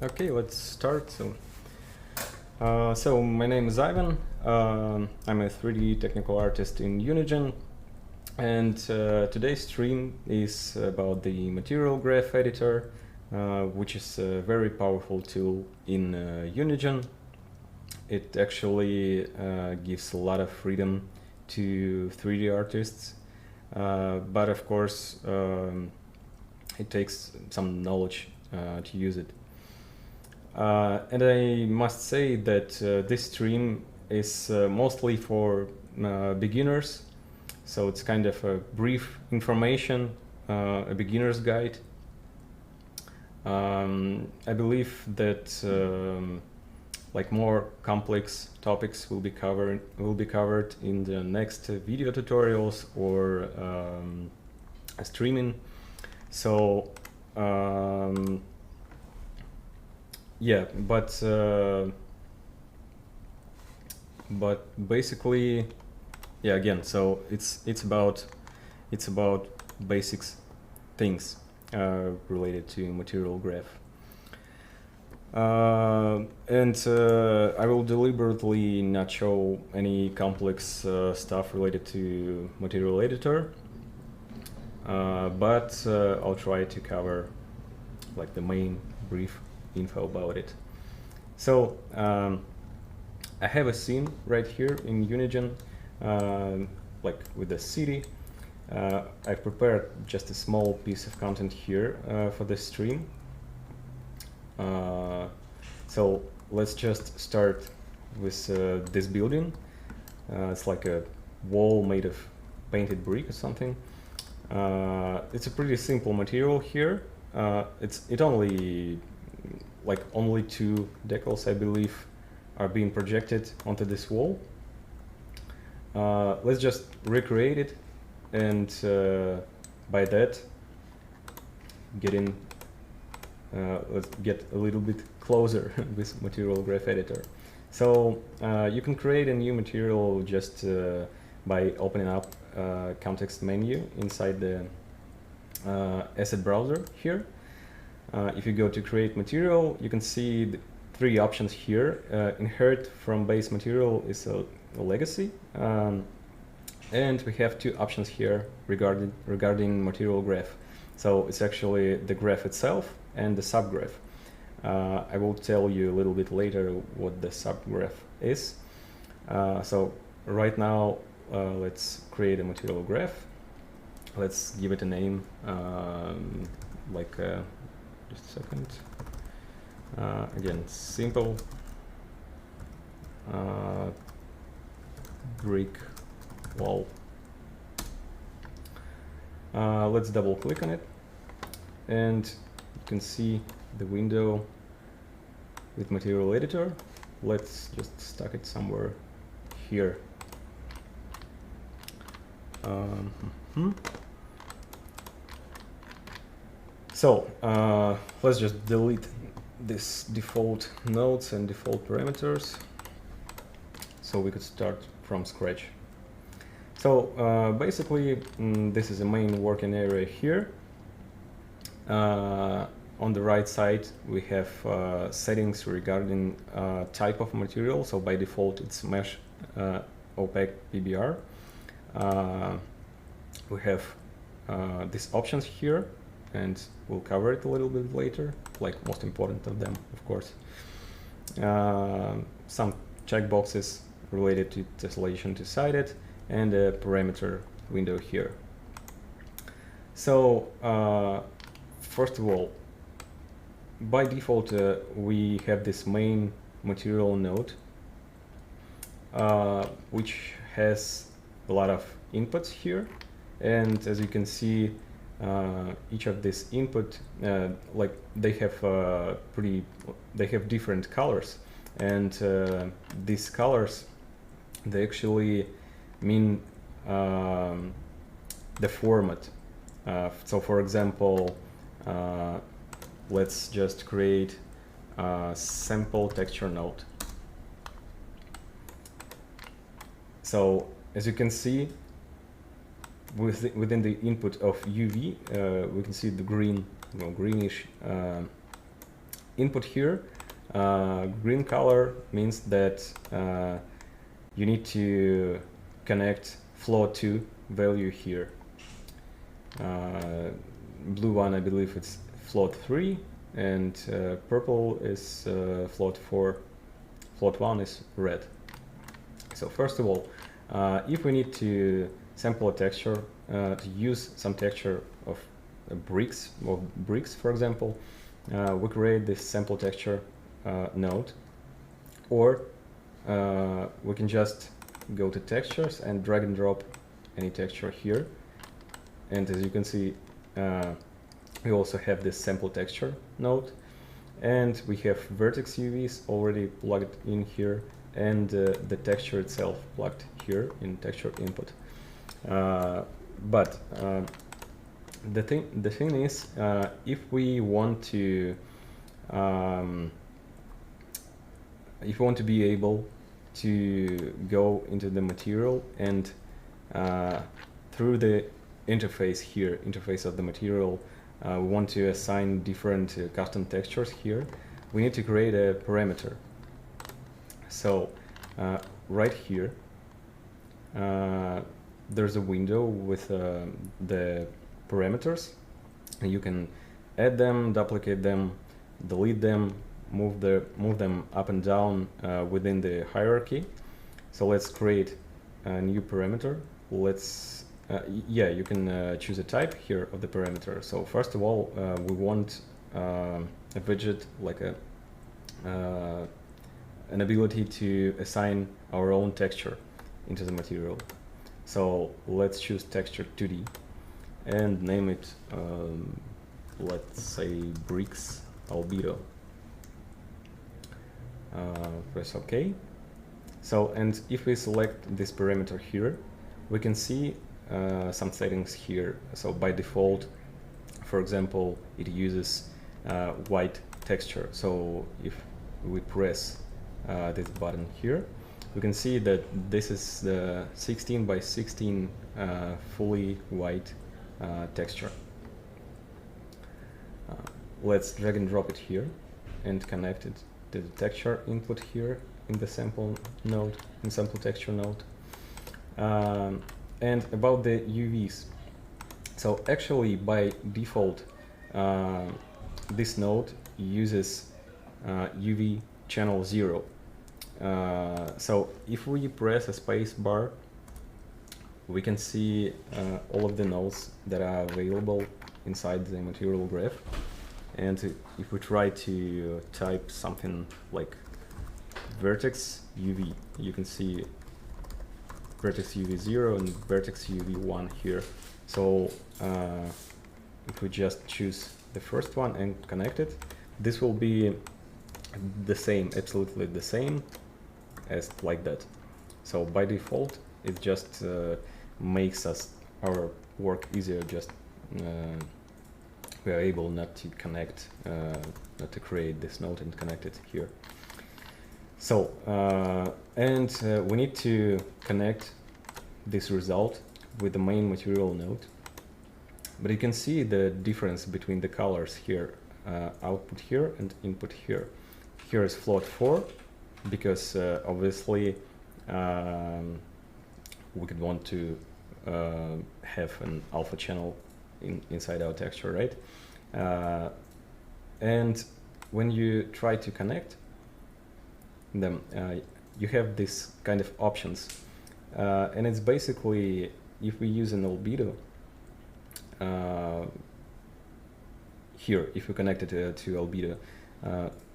Okay, let's start. So my name is Ivan. I'm a 3D technical artist in UNIGINE, and today's stream is about the material graph editor, which is a very powerful tool in UNIGINE. It actually gives a lot of freedom to 3D artists, but of course it takes some knowledge to use it. And I must say that this stream is mostly for beginners, so it's kind of a brief information, a beginner's guide. I believe that like more complex topics will be covered in the next video tutorials or streaming. So yeah, but basically, yeah, again, so it's about basics things related to material graph. And I will deliberately not show any complex stuff related to material editor, but I'll try to cover like the main brief info about it. So I have a scene right here in UNIGINE, like with the city. I've prepared just a small piece of content here for the stream. So let's just start with this building. It's like a wall made of painted brick or something. It's a pretty simple material here. It only two decals, I believe, are being projected onto this wall. Let's just recreate it, and by that, let's get a little bit closer with material graph editor. So you can create a new material just by opening up context menu inside the asset browser here. If you go to create material, you can see the three options here. Inherit from base material is a legacy, and we have two options here regarding material graph. So it's actually the graph itself and the subgraph. I will tell you a little bit later what the subgraph is. So right now, let's create a material graph. Let's give it a name, just a second. Again, simple brick wall. Let's double click on it, and you can see the window with material editor. Let's just stuck it somewhere here. So let's just delete this default nodes and default parameters so we could start from scratch. So basically, this is the main working area here. On the right side, we have settings regarding type of material. So by default, it's mesh opaque PBR. We have these options here, and we'll cover it a little bit later, like most important of them, of course. Some checkboxes related to tessellation two-sided, and a parameter window here. So first of all, by default, we have this main material node, which has a lot of inputs here. And as you can see, each of this input, like they have different colors, and these colors, they actually mean the format. So for example, let's just create a sample texture node. So as you can see, within the input of UV, we can see the green, greenish input here, green color means that you need to connect float2 value here. Blue one, I believe it's float3, and purple is float4. Float1 is red. So first of all, if we need to sample a texture, to use some texture of bricks, for example, we create this sample texture node, or we can just go to textures and drag and drop any texture here. And as you can see, we also have this sample texture node, and we have vertex UVs already plugged in here, and the texture itself plugged here in texture input. But the thing is, if we want to be able to go into the material and through the interface here, interface of the material, we want to assign different custom textures here, we need to create a parameter. So right here, there's a window with the parameters, and you can add them, duplicate them, delete them, move them up and down within the hierarchy. So let's create a new parameter. Let's you can choose a type here of the parameter. So first of all, we want a widget, like an ability to assign our own texture into the material. So let's choose texture 2D and name it, let's say, bricks albedo. Press OK. So, and if we select this parameter here, we can see some settings here. So by default, for example, it uses white texture. So if we press this button here, we can see that this is the 16 by 16 fully white texture. Let's drag and drop it here and connect it to the texture input here in the sample node, in sample texture node. And about the UVs, so actually by default, this node uses UV channel 0. So if we press a space bar, we can see all of the nodes that are available inside the material graph. And if we try to type something like vertex UV, you can see vertex UV 0 and vertex UV 1 here. So if we just choose the first one and connect it, this will be the same, absolutely the same as like that. So by default, it just makes our work easier. Just we are able not to connect, not to create this node and connect it here. So and we need to connect this result with the main material node. But you can see the difference between the colors here, output here and input here. Here is float4 because obviously we could want to have an alpha channel inside our texture, right? And when you try to connect them, you have this kind of options, and it's basically, if we use an albedo here, if we connect it to albedo,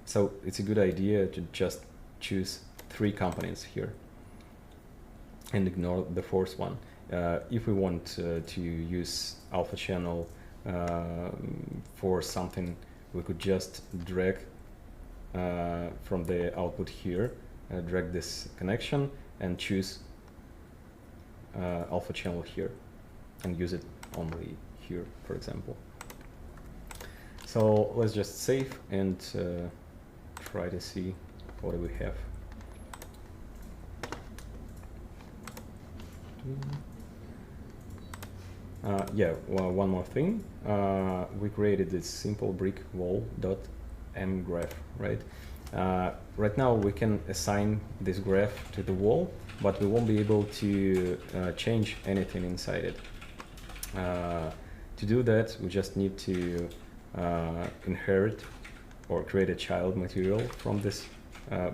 so it's a good idea to just choose 3 components here and ignore the fourth one. If we want to use alpha channel for something, we could just drag from the output here, drag this connection and choose alpha channel here and use it only here, for example. So let's just save and try to see what do we have. Yeah, well, one more thing. We created this simple brick wall dot M graph, right? Right now we can assign this graph to the wall, but we won't be able to change anything inside it. To do that, we just need to inherit or create a child material from this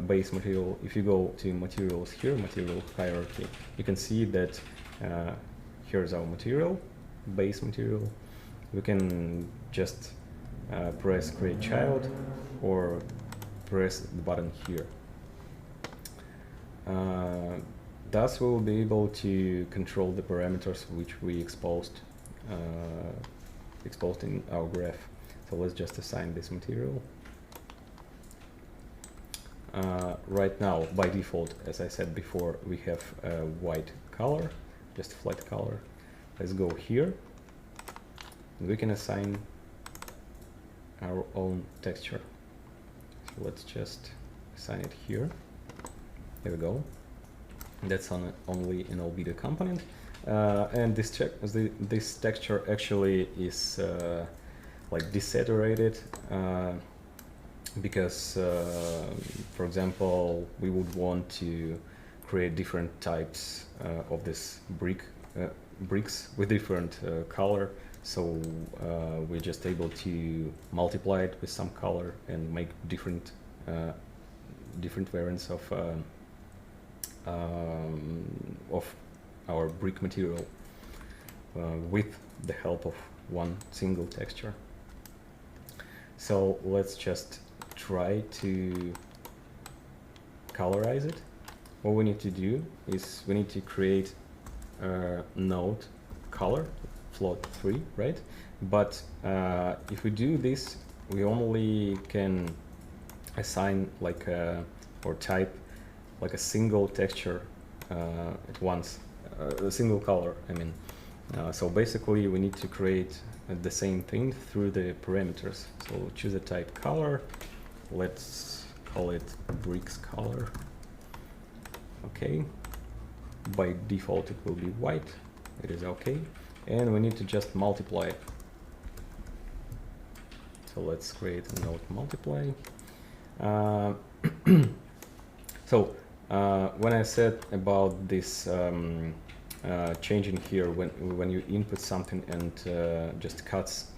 base material. If you go to materials here, material hierarchy, you can see that here's our material, base material. We can just press create child or press the button here. Thus we will be able to control the parameters which we exposed in our graph. So let's just assign this material. Right now, by default, as I said before, we have a white color, just a flat color. Let's go here. We can assign our own texture. So let's just assign it here. There we go. That's only an albedo component. And this texture actually is like desaturated because, for example, we would want to create different types of this bricks with different color. So we're just able to multiply it with some color and make different variants of our brick material with the help of one single texture. So let's just try to colorize it. What we need to do is we need to create a node color, float 3, right? But if we do this, we only can assign like or type like a single texture at once, a single color, I mean. So basically we need to create the same thing through the parameters. So choose a type color, let's call it bricks color. Okay, by default it will be white, it is okay. And we need to just multiply it. So let's create a node multiply. So when I said about this changing here, when you input something and just cuts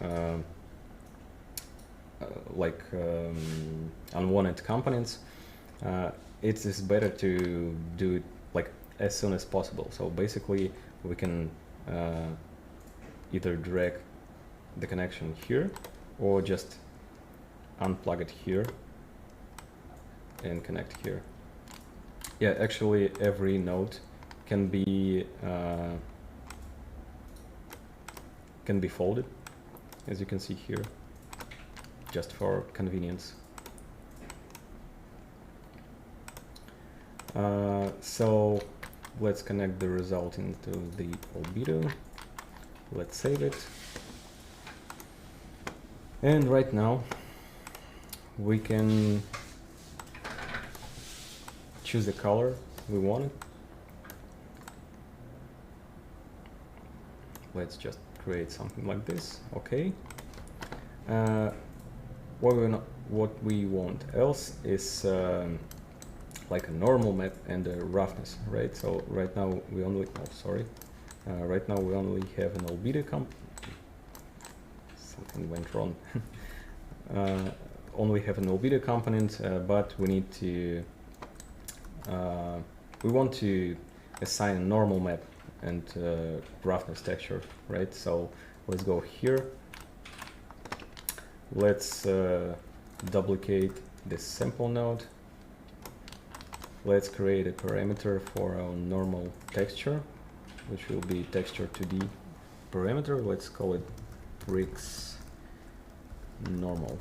like unwanted components, it is better to do it like as soon as possible. So basically we can either drag the connection here or just unplug it here and connect here. Yeah, actually every node can be folded, as you can see here, just for convenience. So let's connect the result into the albedo. Let's save it. And right now we can choose the color we want. Let's just create something like this. Okay. What we want else is like a normal map and a roughness, right? So right now we only right now we only have an albedo something went wrong. Only have an albedo component, but we need to we want to assign a normal map and roughness texture, right? So let's go here. Let's duplicate this sample node. Let's create a parameter for our normal texture, which will be texture 2D parameter. Let's call it bricks normal.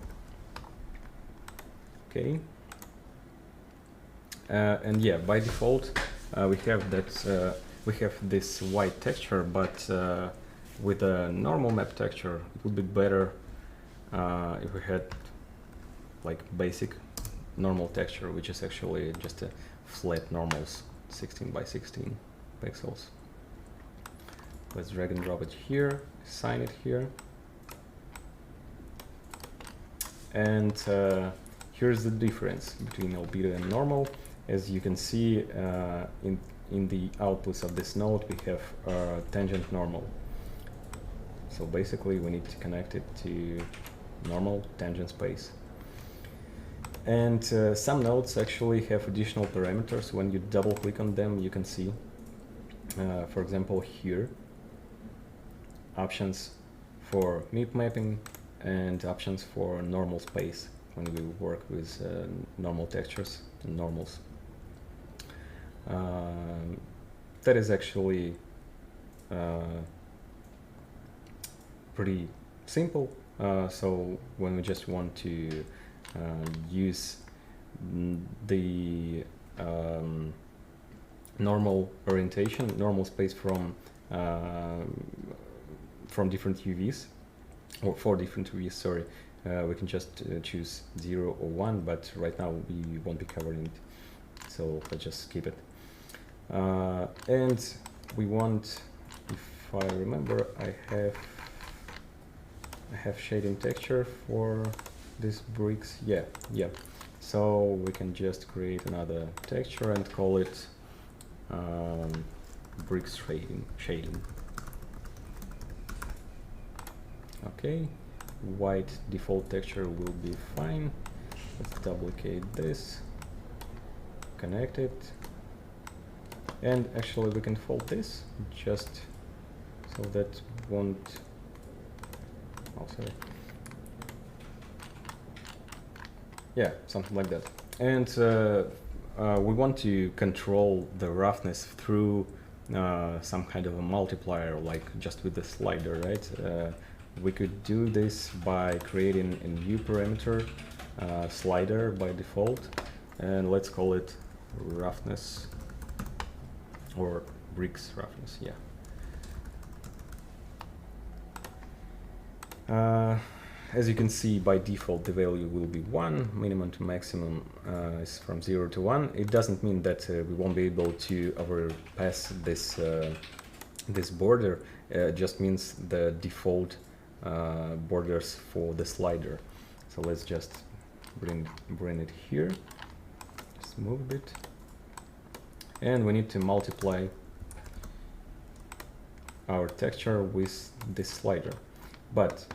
Okay. And yeah, by default we have that we have this white texture, but with a normal map texture it would be better if we had like basic normal texture, which is actually just a flat normals 16 by 16 pixels. Let's drag and drop it here, assign it here. And here's the difference between albedo and normal. As you can see, in the outputs of this node, we have tangent normal. So basically, we need to connect it to normal tangent space. And some nodes actually have additional parameters. When you double click on them, you can see, for example, here, options for MIP mapping and options for normal space when we work with normal textures and normals. That is actually pretty simple. So when we just want to use the normal orientation, normal space from different UVs, or for different UVs, sorry, we can just choose 0 or 1, but right now we won't be covering it, so let's just skip it. And we want, if I remember, I have shading texture for these bricks. Yeah. So we can just create another texture and call it bricks shading. Okay, white default texture will be fine. Let's duplicate this, connect it, and actually we can fold this just so that won't. Oh, sorry. Yeah, something like that. And we want to control the roughness through some kind of a multiplier, like just with the slider, right? We could do this by creating a new parameter, slider by default, and let's call it roughness, or bricks roughness, yeah. As you can see, by default the value will be 1, minimum to maximum is from 0 to 1. It doesn't mean that we won't be able to overpass this this border. It just means the default borders for the slider. So let's just bring it here, just move a bit, and we need to multiply our texture with this slider. But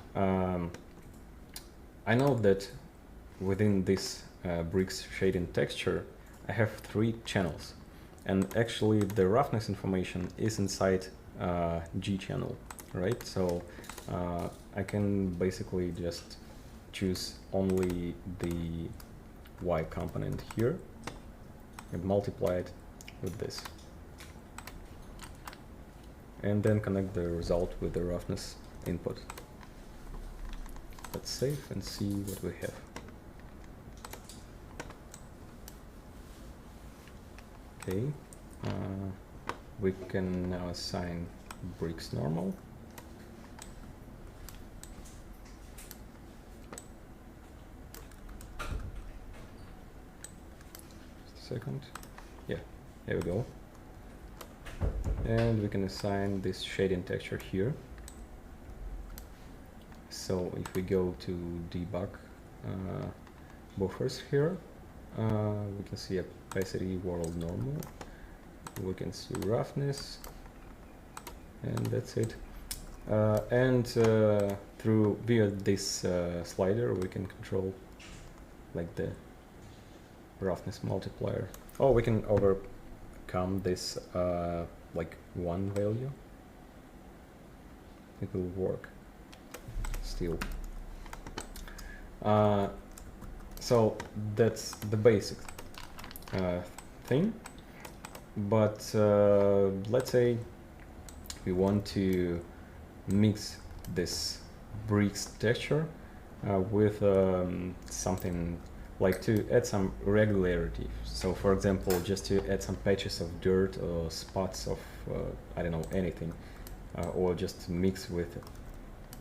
I know that within this bricks shading texture I have 3 channels, and actually the roughness information is inside G channel, right? So I can basically just choose only the Y component here and multiply it with this, and then connect the result with the roughness input. Let's save and see what we have. Okay, we can now assign bricks normal. Just a second. Yeah, here we go. And we can assign this shading texture here. So if we go to debug buffers here, we can see opacity, world normal, we can see roughness, and that's it. And through via this slider we can control like the roughness multiplier. Oh, we can overcome this like 1 value. It will work still. So that's the basic thing, but let's say we want to mix this bricks texture with something like to add some regularity. So for example, just to add some patches of dirt or spots of I don't know, anything, or just mix with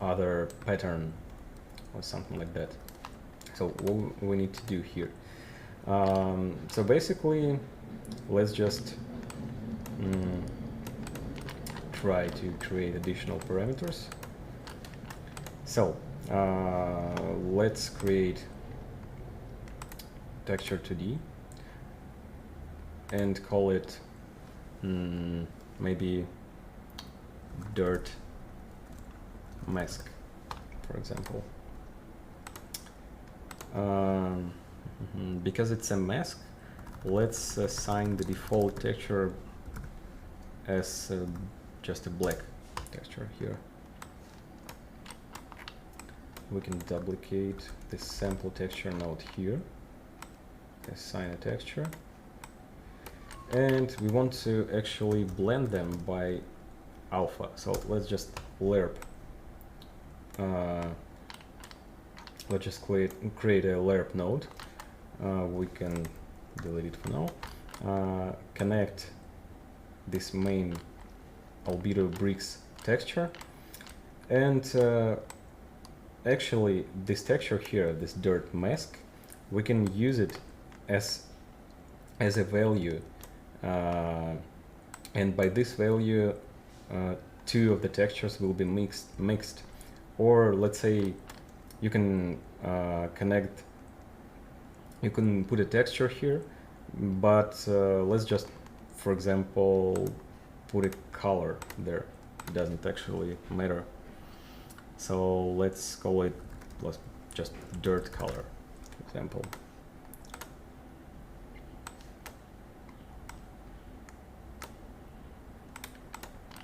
other pattern or something like that. So what we need to do here, so basically let's just try to create additional parameters. So let's create texture 2D and call it maybe dirt mask, for example. Because it's a mask, let's assign the default texture as just a black texture here. We can duplicate this sample texture node here, assign a texture, and we want to actually blend them by alpha. So let's just lerp. Let's just create a lerp node. We can delete it for now. Connect this main albedo bricks texture, and actually this texture here, this dirt mask, we can use it as a value, and by this value two of the textures will be mixed. Or let's say you can you can put a texture here, but let's just, for example, put a color there. It doesn't actually matter. So let's call it just dirt color, for example.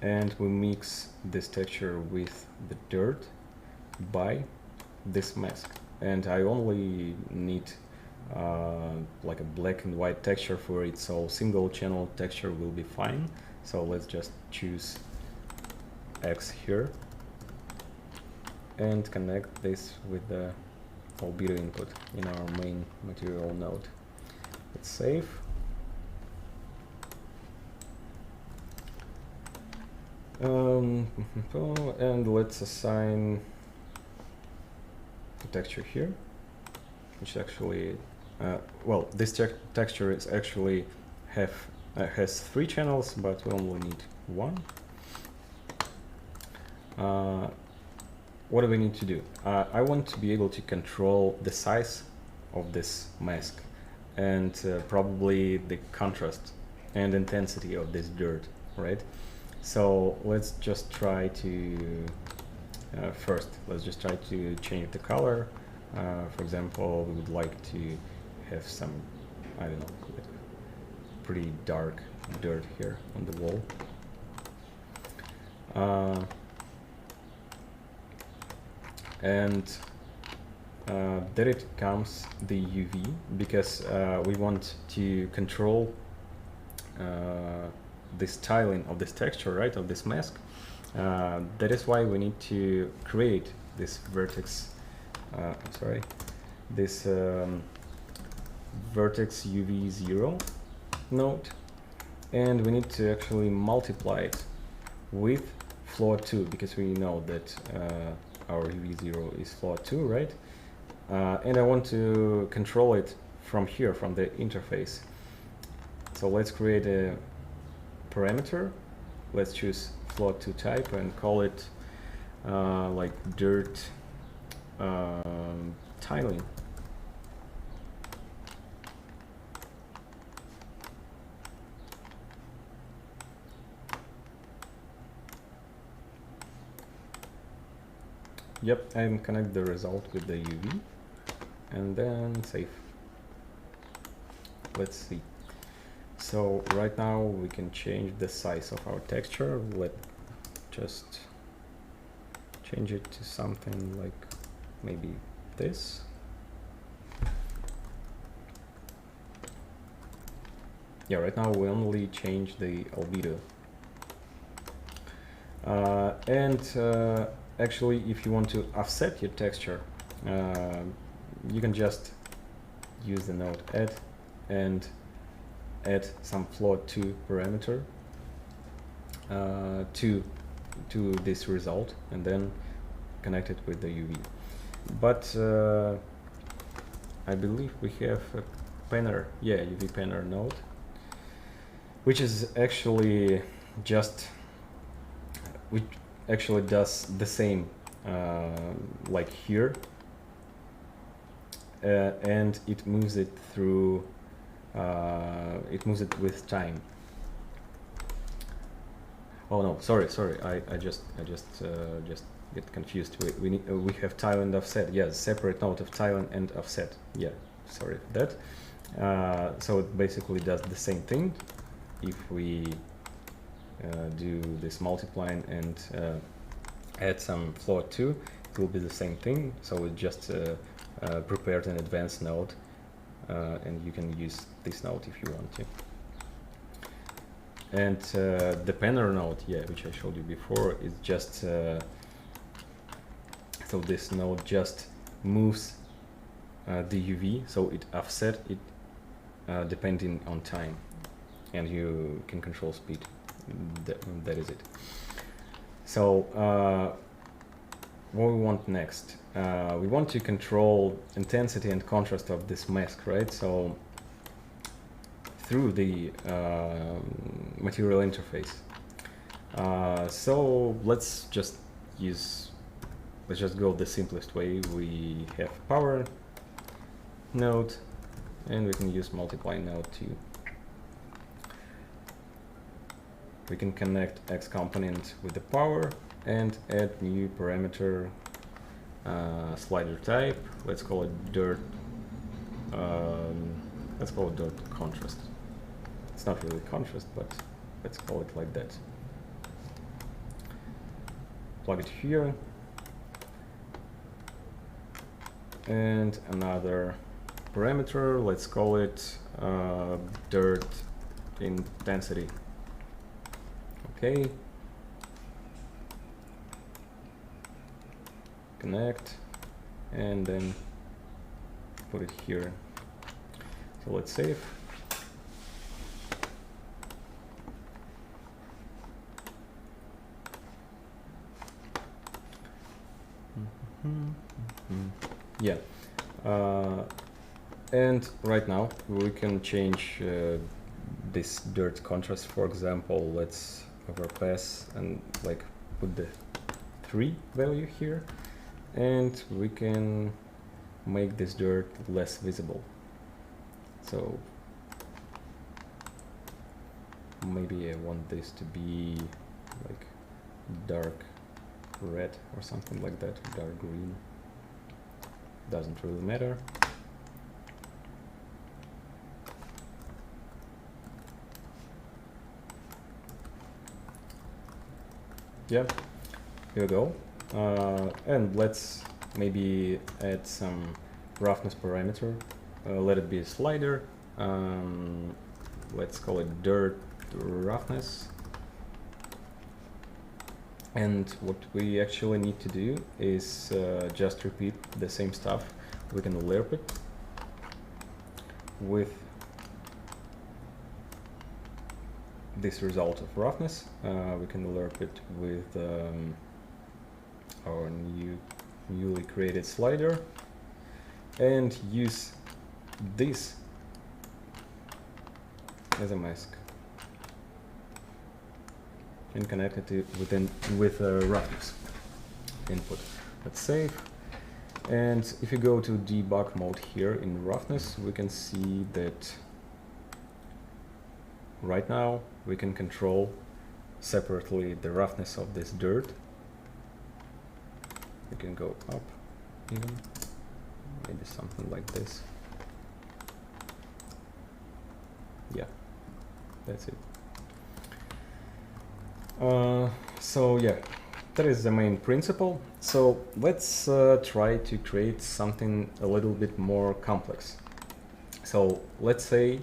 And we mix this texture with the dirt by this mask. And I only need like a black and white texture for it, so single channel texture will be fine. So let's just choose X here and connect this with the albedo input in our main material node. Let's save. And let's assign the texture here, which actually, well, this texture is actually has 3 channels, but we only need 1. What do we need to do? I want to be able to control the size of this mask and probably the contrast and intensity of this dirt, right? So let's just try to first, let's just try to change the color. For example, we would like to have some, I don't know, pretty dark dirt here on the wall. And then it comes the UV, because we want to control the styling of this texture, right, of this mask. That is why we need to create this vertex, this vertex UV0 node, and we need to actually multiply it with float 2, because we know that our UV0 is float 2, right? And I want to control it from here, from the interface. So let's create a parameter. Let's choose float 2 type and call it like dirt tiling. Yep, and connect the result with the UV and then save. Let's see. So right now we can change the size of our texture. Let's just change it to something like maybe this. Yeah, right now we only change the albedo. Actually, if you want to offset your texture, you can just use the node add and add some float 2 parameter to this result, and then connect it with the UV. But I believe we have a panner, yeah, UV panner node, which is actually just, which actually does the same like here, and it moves it through, it moves it with time. Oh no, sorry, I just get confused. We have tile and offset. Yes, separate node of tile and offset. Yeah, sorry for that. So it basically does the same thing. If we do this multiplying and add some float too, it will be the same thing. So we just prepared an advanced node, and you can use this node if you want to. And the panner node, yeah, which I showed you before, is just so this node just moves the UV, so it offset it depending on time, and you can control speed. That is it. So what we want next? We want to control intensity and contrast of this mask, right? So through the material interface. So let's just go the simplest way. We have power node, and we can use multiply node too. We can connect X component with the power and add new parameter slider type. Let's call it dirt. Let's call it dirt contrast. It's not really contrast, but let's call it like that. Plug it here. And another parameter, let's call it dirt intensity. Okay. Connect, and then put it here. So let's save. Yeah, and right now we can change this dirt contrast. For example, let's overpass and like put the 3 value here, and we can make this dirt less visible. So maybe I want this to be like dark red or something like that, dark green. Doesn't really matter. Yeah, here we go. And let's maybe add some roughness parameter. Let it be a slider. Let's call it dirt roughness. And what we actually need to do is just repeat the same stuff. We can lerp it with this result of roughness. We can lerp it with our newly created slider, and use this as a mask, and connect it with roughness input. Let's save. And if you go to debug mode here in roughness, we can see that right now we can control separately the roughness of this dirt. We can go up even, maybe something like this. Yeah, that's it. So yeah, that is the main principle. So let's try to create something a little bit more complex. So let's say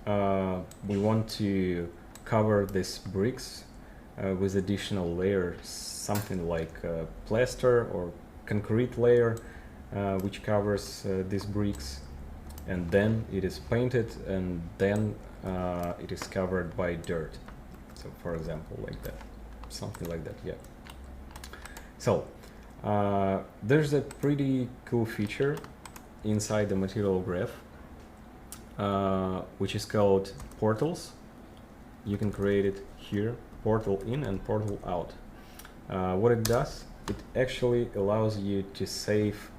we want to cover these bricks with additional layers, something like plaster or concrete layer, which covers these bricks, and then it is painted, and then it is covered by dirt. So for example, like that, something like that, yeah. So there's a pretty cool feature inside the material graph, which is called portals. You can create it here, portal in and portal out. What it does, it actually allows you to save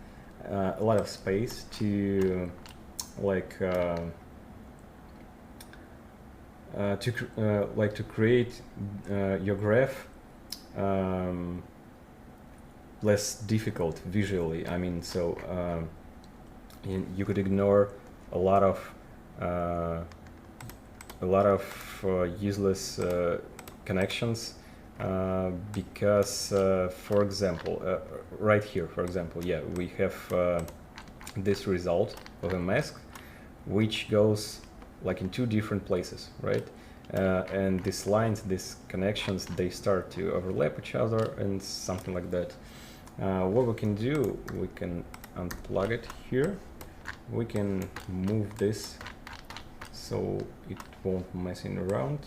a lot of space to like to create your graph less difficult visually. I mean, so you could ignore a lot of useless connections because, for example, right here, for example, yeah, we have this result of a mask, which goes like in two different places, right? And these lines, these connections, they start to overlap each other and something like that. What we can do, we can unplug it here. We can move this so it won't messing around.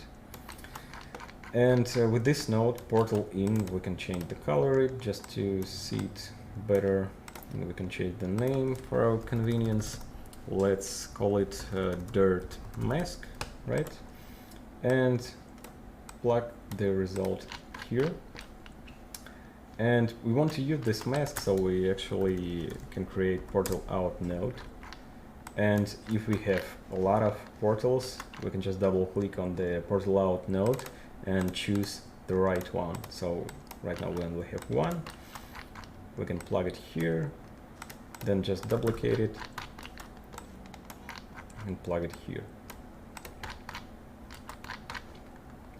And with this node, portal in, we can change the color just to see it better. And we can change the name for our convenience. Let's call it dirt mask, right? And plug the result here. And we want to use this mask, so we actually can create portal out node. And if we have a lot of portals, we can just double click on the portal out node and choose the right one. So right now we only have one. We can plug it here, then just duplicate it and plug it here.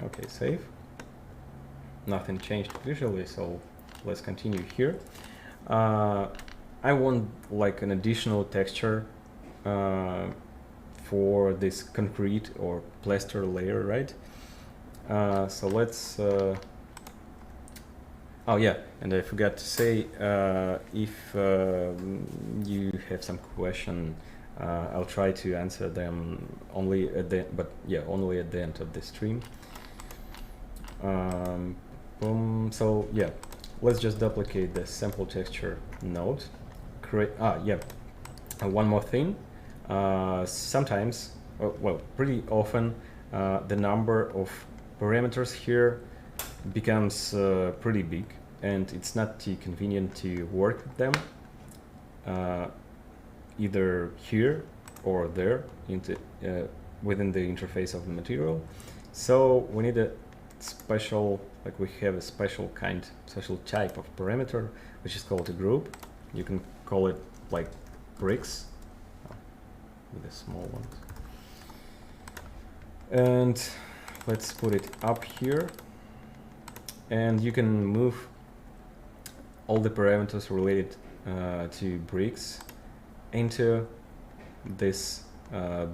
Okay, save. Nothing changed visually, so let's continue here. I want like an additional texture for this concrete or plaster layer, right? So let's oh yeah, and I forgot to say, if you have some question, I'll try to answer them only at the only at the end of the stream. So yeah, let's just duplicate the sample texture node. Create one more thing. Sometimes, well, pretty often, the number of parameters here becomes pretty big, and it's not too convenient to work with them either here or there within the interface of the material. So we need a special, like we have a special type of parameter, which is called a group. You can call it like bricks with the small ones. And let's put it up here. And you can move all the parameters related to bricks into this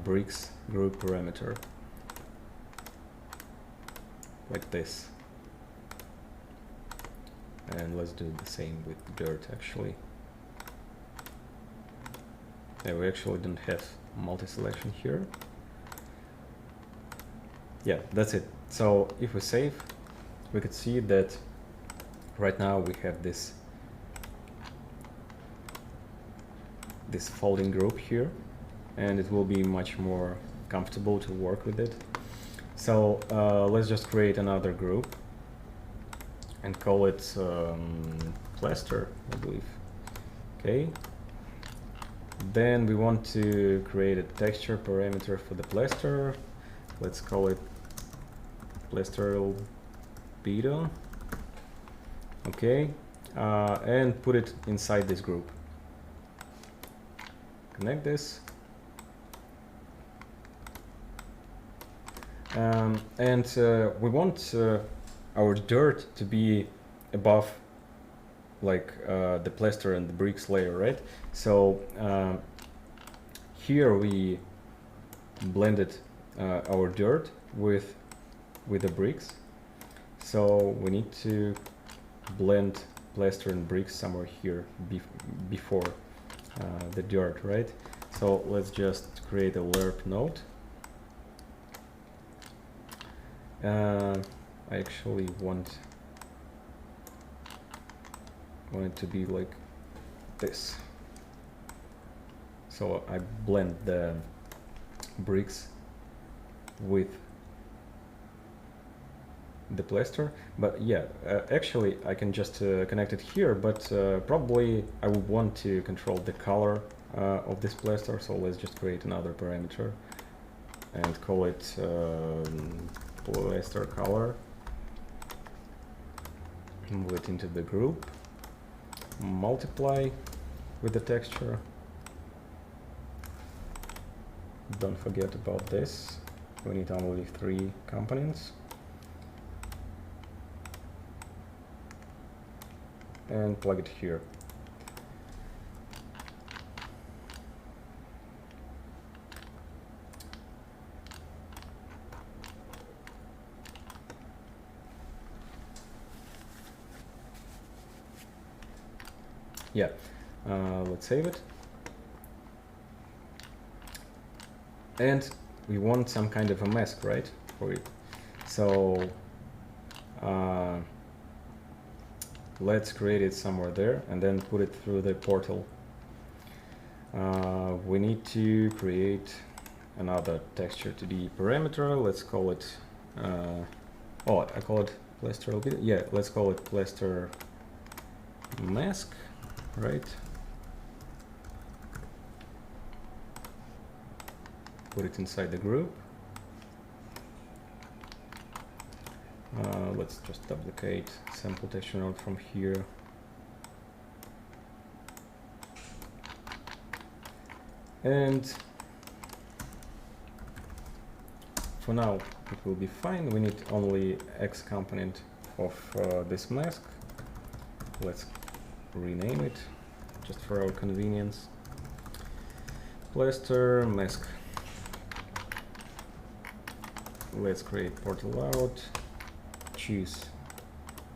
bricks group parameter, like this. And let's do the same with dirt, actually. Yeah, we actually don't have multi-selection here. Yeah, that's it. So if we save, we could see that right now we have this folding group here, and it will be much more comfortable to work with it. So let's just create another group and call it plaster, I believe. Okay. Then we want to create a texture parameter for the plaster. Let's call it plaster albedo. Okay, and put it inside this group. Connect this. And we want our dirt to be above like the plaster and the bricks layer, right? So here we blended our dirt with the bricks. So we need to blend plaster and bricks somewhere here before the dirt, right? So let's just create a lerp node. I actually want it to be like this. So I blend the bricks with the plaster. But yeah, actually I can just connect it here, but probably I would want to control the color of this plaster, so let's just create another parameter and call it plaster color. Move it into the group, multiply with the texture. Don't forget about this, we need only 3 components. And plug it here. Yeah, let's save it. And we want some kind of a mask, right, for it. So let's create it somewhere there and then put it through the portal. We need to create another texture to the parameter. Let's call it, oh, I call it plaster. Yeah, let's call it plaster mask, right? Put it inside the group. Let's just duplicate sample texture node from here. And for now it will be fine. We need only X component of this mask. Let's rename it just for our convenience. Plaster mask. Let's create portal out. Choose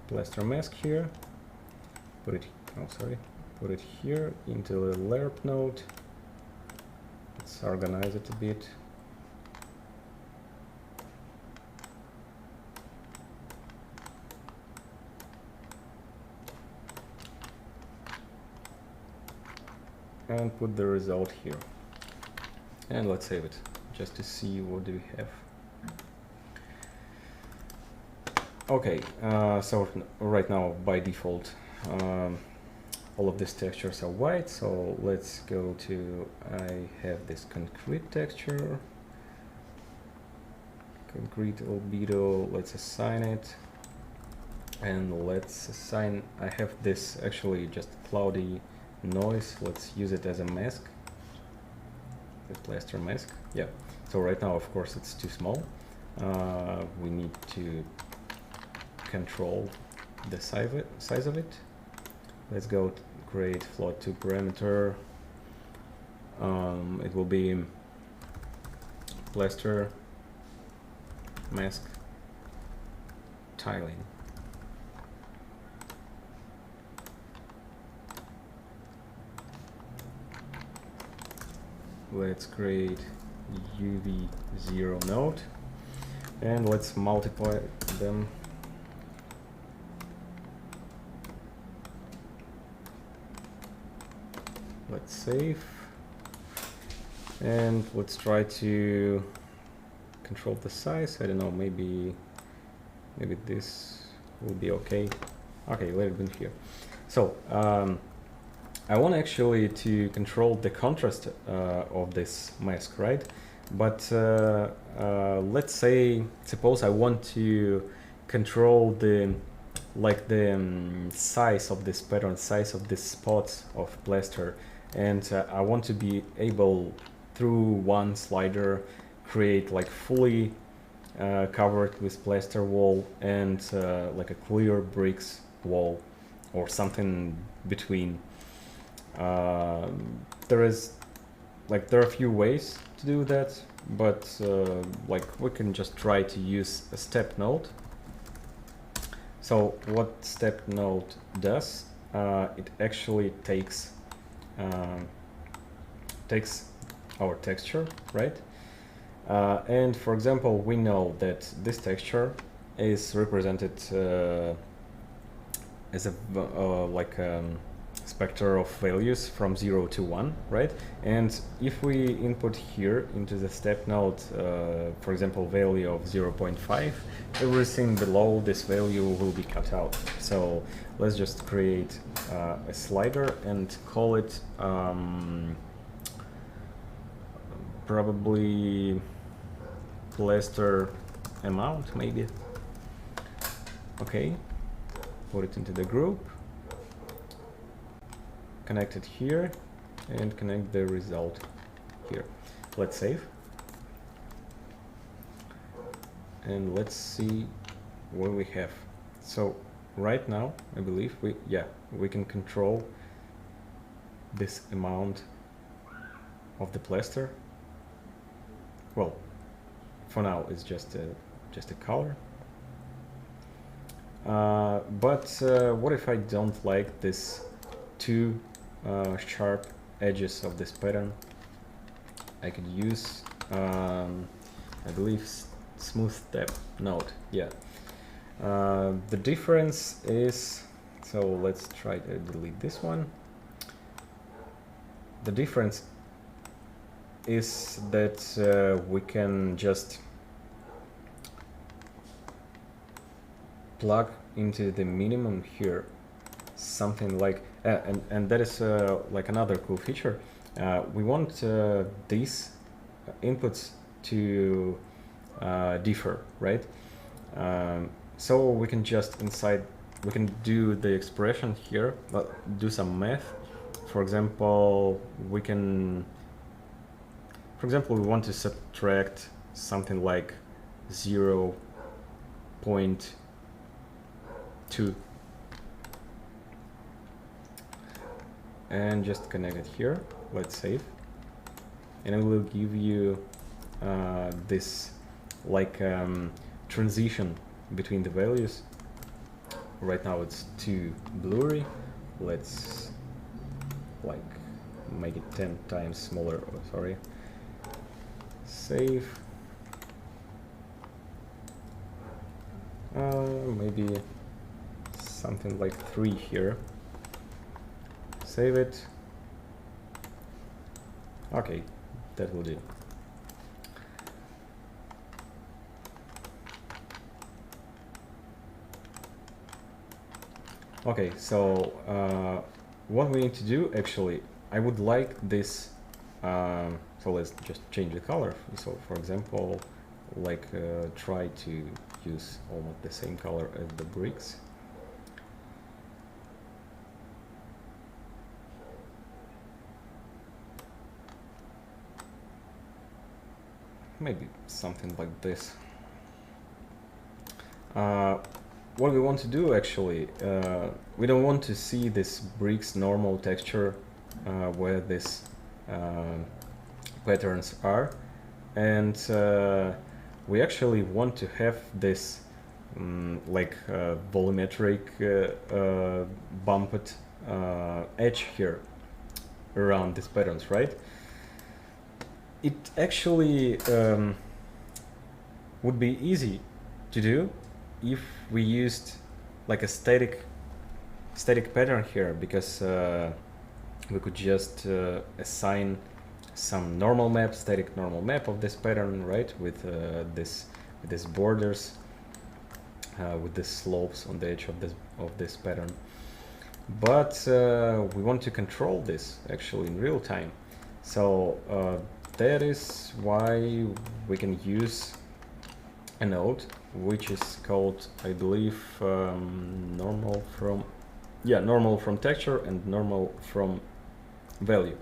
plaster mask here. Put it. Oh, sorry. Put it here into the lerp node. Let's organize it a bit. And put the result here. And let's save it just to see what do we have. Okay, so right now by default all of these textures are white, so let's go to, I have this concrete texture, concrete albedo, let's assign it, and let's assign, I have this actually just cloudy noise, let's use it as a mask, the plaster mask. Yeah, so right now of course it's too small, we need to control the size of it. Let's go to create float to parameter. It will be plaster mask tiling. Let's create UV0 node and let's multiply them. Let's save and let's try to control the size. I don't know, maybe this will be okay. Okay, let it be here. So I want actually to control the contrast of this mask, right? But let's say, suppose I want to control the size of this pattern, size of this spots of plaster, and I want to be able through one slider create like fully covered with plaster wall and like a clear bricks wall or something between. There are a few ways to do that, but like we can just try to use a step node. So what step node does, it actually takes our texture, right? And for example, we know that this texture is represented as a spectrum of values from 0 to 1, right? And if we input here into the step node, for example, value of 0.5, everything below this value will be cut out. So let's just create a slider and call it probably plaster amount, maybe. Okay, put it into the group, connect it here, and connect the result here. Let's save. And let's see what we have. So right now, I believe we can control this amount of the plaster. Well, for now it's just a color. But what if I don't like this two sharp edges of this pattern? I could use, I believe, smooth step node. Yeah. The difference is, so let's try to delete this one. The difference is that we can just plug into the minimum here something like and that is like another cool feature. We want these inputs to differ, right? So we can just we can do the expression here, do some math. For example, we want to subtract something like 0.2 and just connect it here. Let's save, and it will give you this like transition between the values. Right now it's too blurry. Let's like make it 10 times smaller. Oh, sorry. Save. Maybe something like 3 here. Save it. Okay, that will do. Okay, so what we need to do actually, I would like this, so let's just change the color. So for example, like try to use almost the same color as the bricks. Maybe something like this. What we want to do actually, we don't want to see this bricks normal texture where these patterns are, and we actually want to have this like volumetric bumped edge here around these patterns, right? It actually would be easy to do if we used like a static pattern here, because we could just assign some normal map, static normal map of this pattern, right? With these borders, with the slopes on the edge of this pattern. But we want to control this actually in real time. So that is why we can use a node which is called, I believe, normal from texture and normal from value,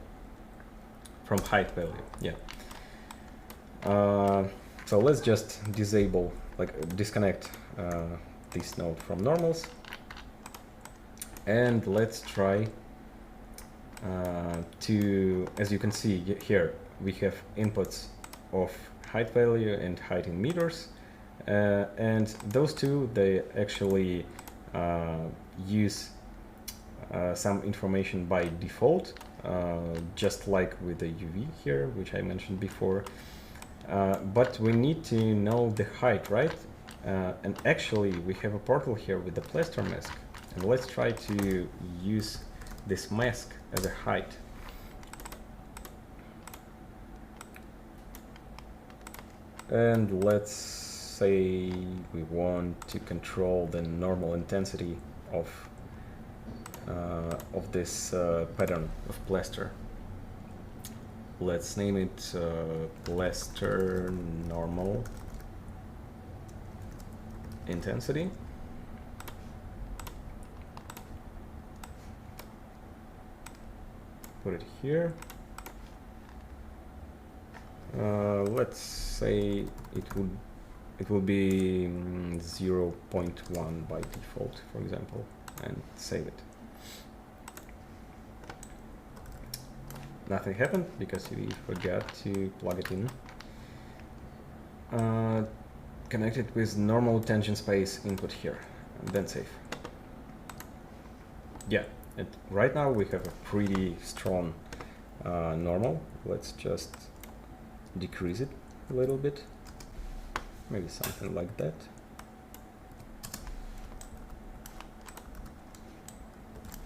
from height value. Yeah. So let's just disconnect this node from normals, and let's try to, as you can see here, we have inputs of height value and height in meters, and those two, they actually use some information by default, just like with the UV here, which I mentioned before. But we need to know the height, right? And actually we have a portal here with the plaster mask, and let's try to use this mask as a height. And let's say we want to control the normal intensity of this pattern of plaster. Let's name it plaster normal intensity. Put it here. Let's say it will be 0.1 by default, for example, and save it. Nothing happened because we forgot to plug it in. Connect it with normal tangent space input here, and then save. Yeah, right now we have a pretty strong normal. Let's just decrease it a little bit, maybe something like that.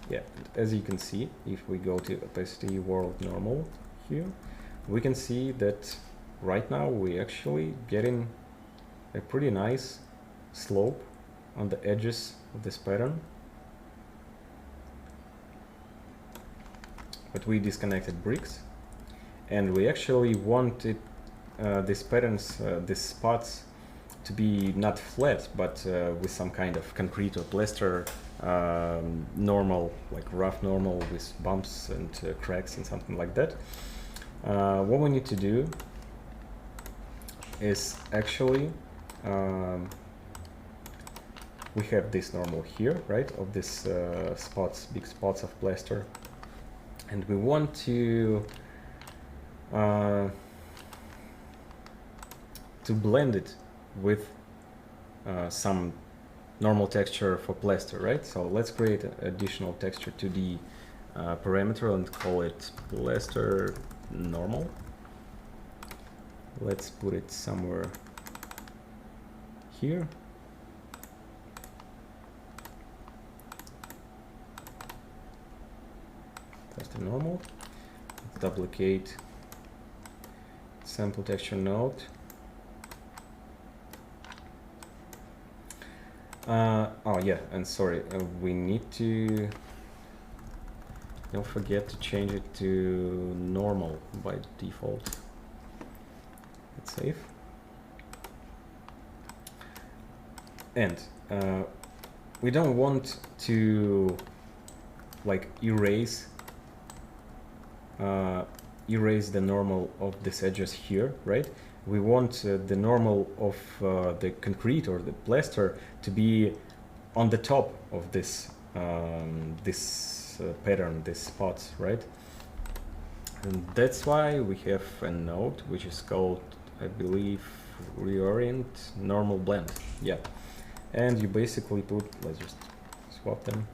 Yeah, as you can see, if we go to opacity world normal here, we can see that right now we actually getting a pretty nice slope on the edges of this pattern. But we disconnected bricks, and we actually wanted these patterns, these spots, to be not flat, but with some kind of concrete or plaster normal, like rough normal with bumps and cracks and something like that. What we need to do is actually we have this normal here, right, of this spots, big spots of plaster, and we want to blend it with some normal texture for plaster, right? So let's create an additional texture 2D parameter and call it plaster normal. Let's put it somewhere here. Plaster normal. Duplicate sample texture node. Oh yeah, and sorry, we need to, don't forget to change it to normal by default. Let's save. And we don't want to like erase the normal of these edges here, right? We want the normal of the concrete or the plaster to be on the top of this pattern, these spots, right? And that's why we have a node which is called, I believe, reorient normal blend. Yeah, and you basically put, let's just swap them,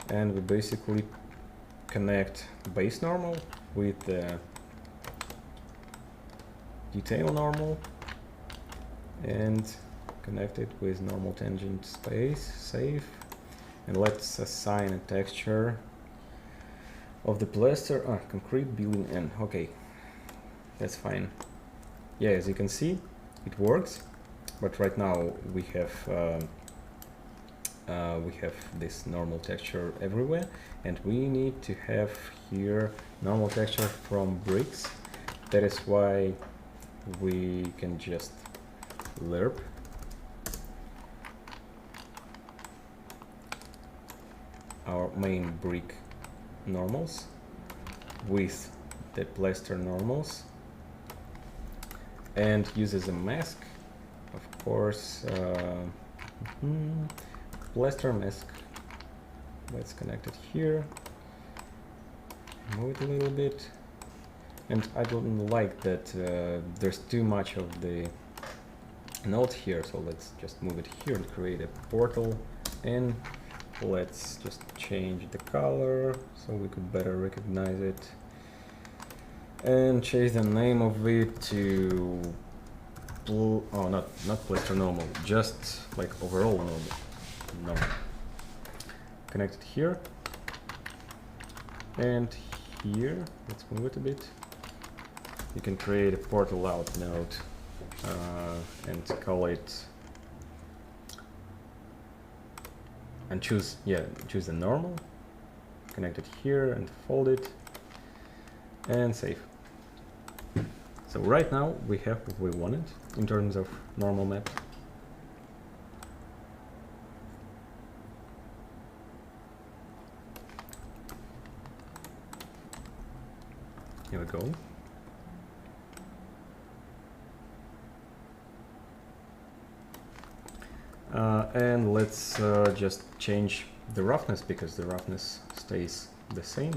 and we basically connect base normal with the detail normal and connect it with normal tangent space, save, and let's assign a texture of the plaster, concrete building N. Okay, that's fine. Yeah, as you can see, it works, but right now we have this normal texture everywhere, and we need to have here normal texture from bricks. That is why we can just lerp our main brick normals with the plaster normals and use as a mask, of course, plaster mask. Let's connect it here, move it a little bit. And I don't like that there's too much of the node here, so let's just move it here and create a portal, and let's just change the color so we could better recognize it, and change the name of it to not plaster normal, just like overall normal. Connect it here, And here, let's move it a bit. You can create a portal out node and call it, and choose the normal, connect it here and fold it and save. So right now we have what we wanted in terms of normal map. Here we go. And let's just change the roughness, because the roughness stays the same.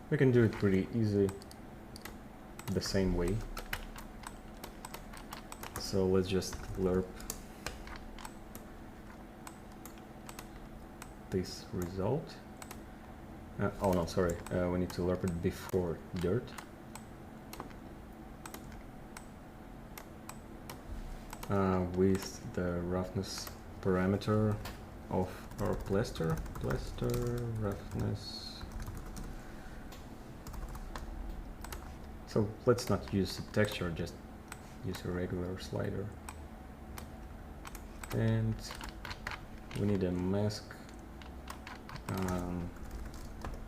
We can do it pretty easy, the same way. So let's just lerp this result. Oh no, sorry, we need to lerp it before dirt. With the roughness parameter of our plaster roughness. So let's not use a texture, just use a regular slider. And we need a mask.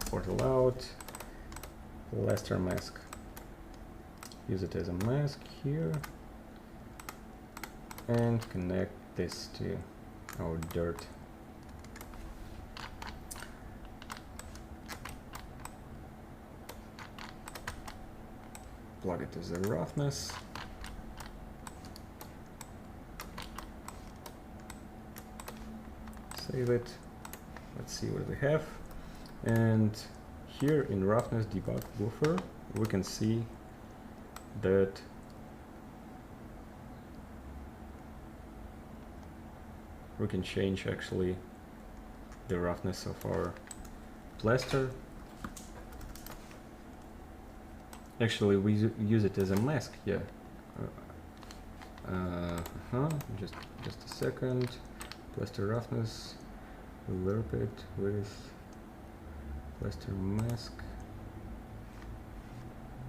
Portal out, plaster mask. Use it as a mask here. And connect this to our dirt. Plug it as a roughness. Save it. Let's see what we have. And here in roughness debug buffer, we can see that we can change actually the roughness of our plaster. Actually, we use it as a mask, yeah. Just a second. Plaster roughness. We'll lerp it with plaster mask.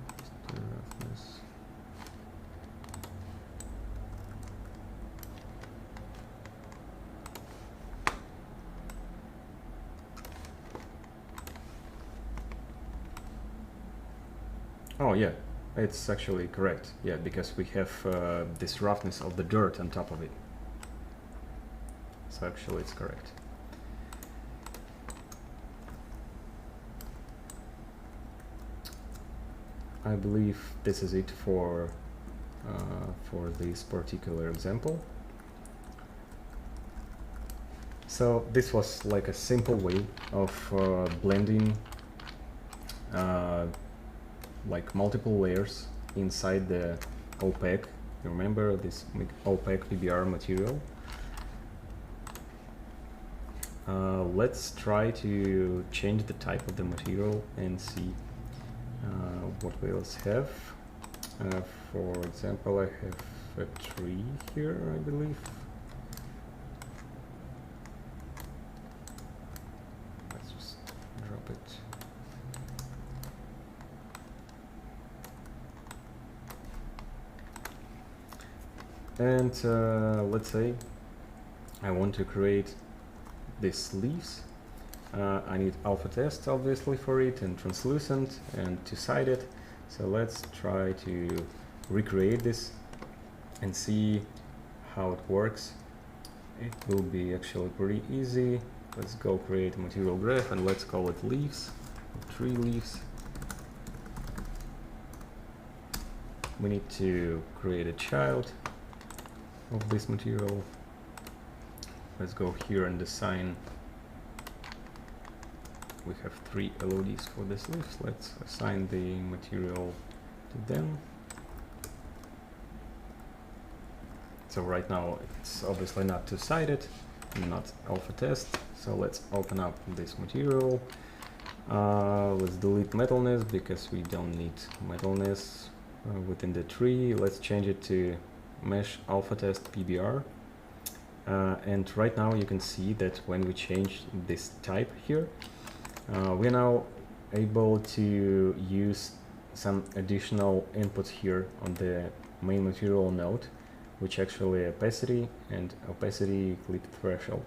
Plaster roughness. Oh yeah, it's actually correct. Yeah, because we have this roughness of the dirt on top of it. So actually it's correct. I believe this is it for this particular example. So this was like a simple way of blending like multiple layers inside the opaque. You remember this opaque PBR material? Let's try to change the type of the material and see what we else have. For example, I have a tree here, I believe. Let's just drop it. And let's say I want to create these leaves. I need alpha test obviously for it, and translucent, and two-sided. So let's try to recreate this and see how it works. It will be actually pretty easy. Let's go create a material graph and let's call it leaves, tree leaves. We need to create a child of this material. Let's go here and assign. We have 3 LODs for this leaves. Let's assign the material to them. So right now it's obviously not two-sided, not alpha test. So let's open up this material. Let's delete metalness because we don't need metalness within the tree. Let's change it to mesh alpha test PBR. And right now you can see that when we change this type here, we're now able to use some additional inputs here on the main material node, which actually opacity and opacity clip threshold.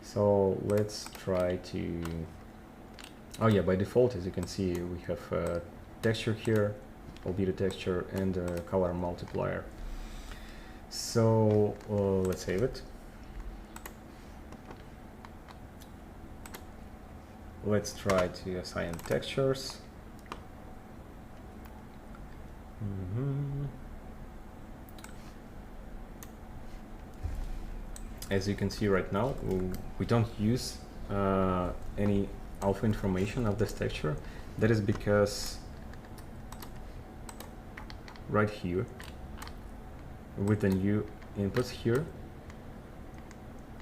So let's try to, oh yeah, by default, as you can see, we have a texture here, albedo texture, and a color multiplier. So let's save it. Let's try to assign textures. As you can see right now, we don't use any alpha information of this texture. That is because right here, with the new inputs here,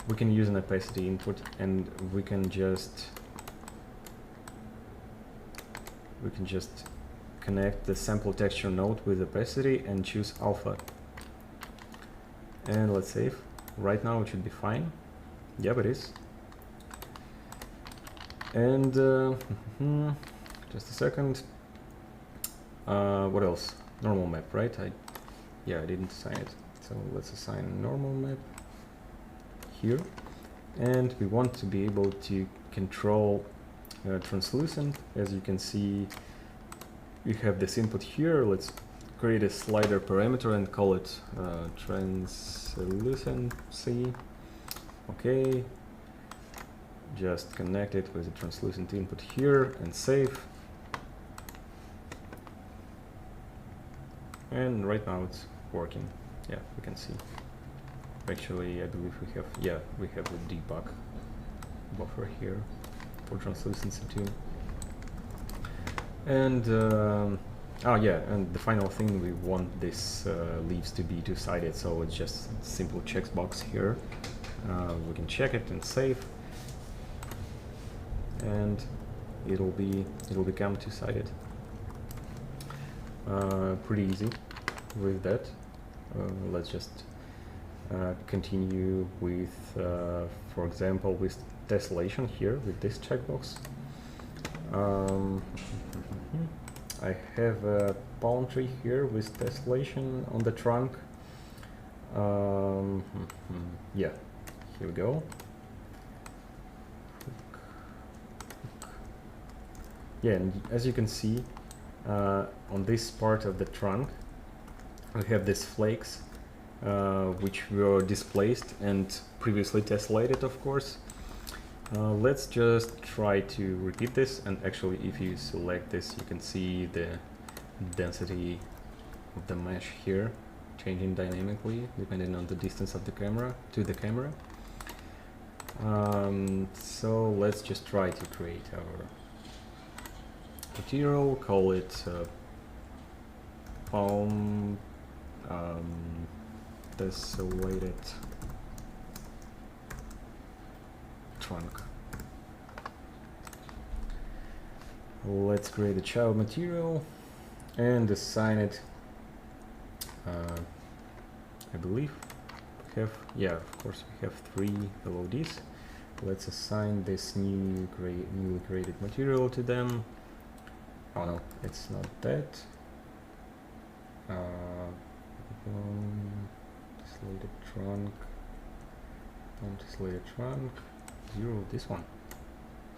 we can use an opacity input, and we can just connect the sample texture node with opacity and choose alpha. And let's save. Right now it should be fine. Yep, it is. And just a second. What else? Normal map, right? Yeah, I didn't assign it. So let's assign a normal map here. And we want to be able to control translucent. As you can see, we have this input here. Let's create a slider parameter and call it translucency. Okay. Just connect it with the translucent input here and save. And right now it's working. Yeah, we can see. Actually, I believe we have, yeah, we have the debug buffer here for translucency too. And oh yeah, and the final thing, we want this leaves to be two-sided, so it's just a simple checkbox here. We can check it and save, and it'll become two-sided. Pretty easy with that. Let's just continue with, for example, with tessellation here with this checkbox. I have a palm tree here with tessellation on the trunk. Yeah, here we go. Yeah, and as you can see, on this part of the trunk, we have these flakes, which were displaced and previously tessellated, of course. Let's just try to repeat this, and actually if you select this, you can see the density of the mesh here changing dynamically depending on the distance of the camera to the camera. So let's just try to create our material, call it palm tessellated trunk. Let's create a child material and assign it. I believe we have, yeah, of course we have 3 LODs. Let's assign this newly created material to them. Oh no, it's not that. Tessellated trunk. Tessellated trunk. 0, this one.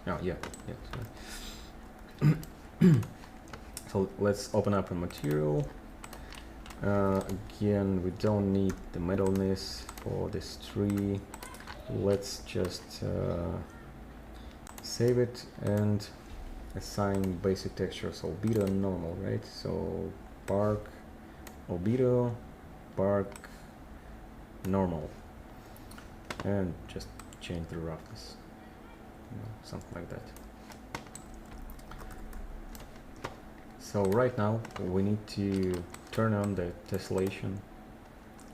Oh yeah, yeah. So let's open up a material. Again, we don't need the metalness for this tree. Let's just save it and assign basic textures, albedo and normal, right? So bark, albedo, bark, normal, and just change the roughness, something like that. So right now we need to turn on the tessellation.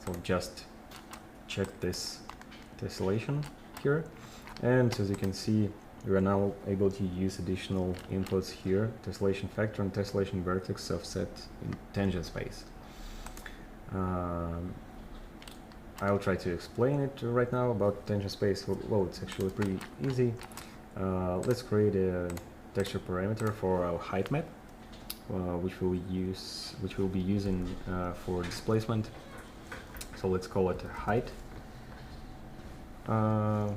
So just check this tessellation here, and as you can see, we are now able to use additional inputs here: tessellation factor and tessellation vertex offset in tangent space. I'll try to explain it right now about tangent space. Well, it's actually pretty easy. Let's create a texture parameter for our height map, which we'll be using for displacement. So let's call it height. Yeah,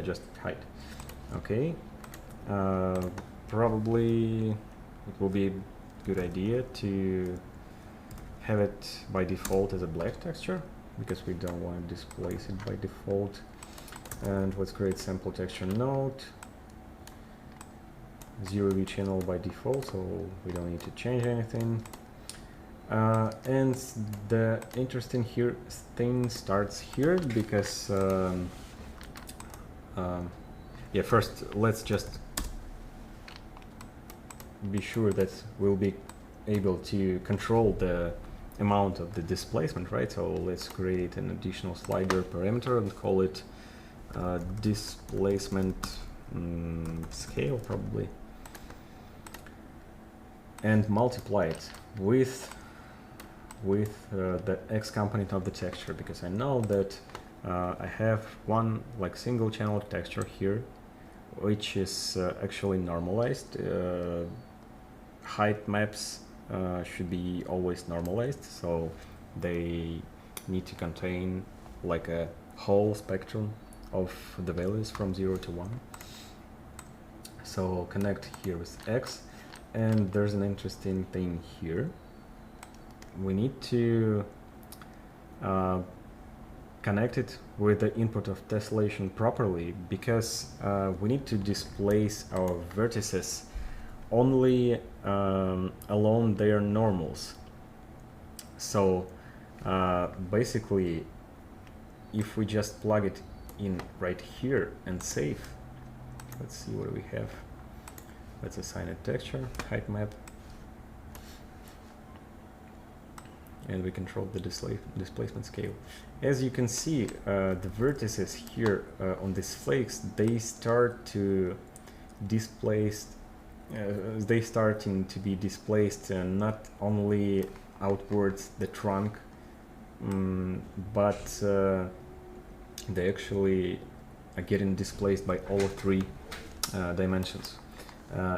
just height. Okay. Probably it will be a good idea to have it by default as a black texture, because we don't want to displace it by default. And let's create sample texture node. 0V channel by default, so we don't need to change anything. And the interesting thing starts here, because yeah, first let's just be sure that we'll be able to control the amount of the displacement, right? So let's create an additional slider parameter and call it displacement scale, probably, and multiply it with the X component of the texture, because I know that I have one like single channel texture here, which is actually normalized. Height maps should be always normalized, so they need to contain like a whole spectrum of the values from 0 to 1. So connect here with X, and there's an interesting thing here. We need to connect it with the input of tessellation properly, because we need to displace our vertices only along their normals. So basically, if we just plug it in right here and save, let's see what we have. Let's assign a texture, height map, and we control the displacement scale. As you can see, the vertices here on these flakes, they start to displace. They starting to be displaced not only outwards the trunk, but they actually are getting displaced by all three dimensions.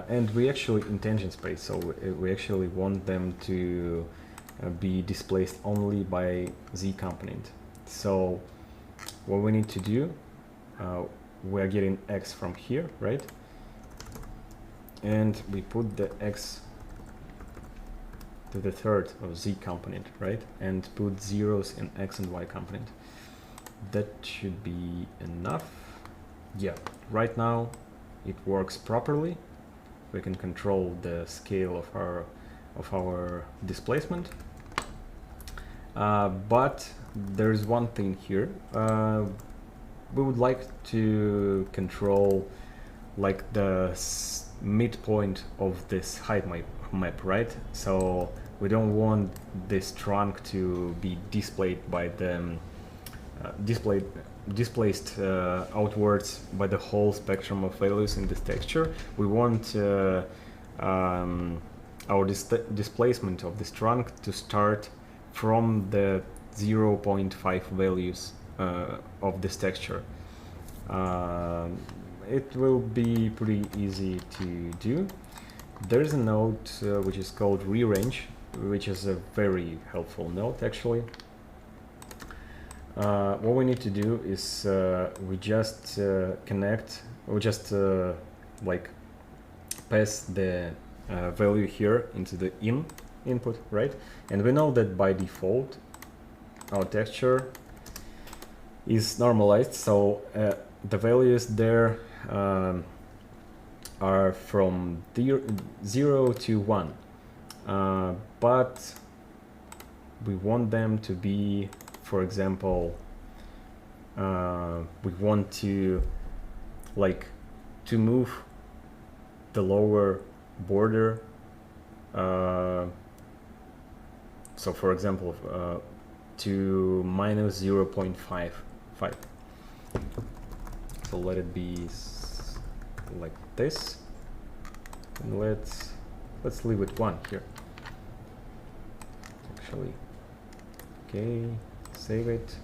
And we actually in tangent space, so we actually want them to be displaced only by Z component. So what we need to do, we are getting X from here, right? And we put the X to the third of Z component, right? And put zeros in X and Y component. That should be enough. Yeah, right now it works properly. We can control the scale of our displacement. But there's one thing here. We would like to control like the midpoint of this height map, right? So we don't want this trunk to be displayed by the displaced outwards by the whole spectrum of values in this texture. We want our displacement of this trunk to start from the 0.5 values of this texture. It will be pretty easy to do. There's a node which is called rearrange, which is a very helpful node actually. What we need to do is we just like pass the value here into the input, right? And we know that by default our texture is normalized, so the values there are from 0 to 1, but we want them to be, for example, we want to move the lower border, so for example to minus 0.55. So let it be like this, and let's leave it 1 here. actually. Okay, save it.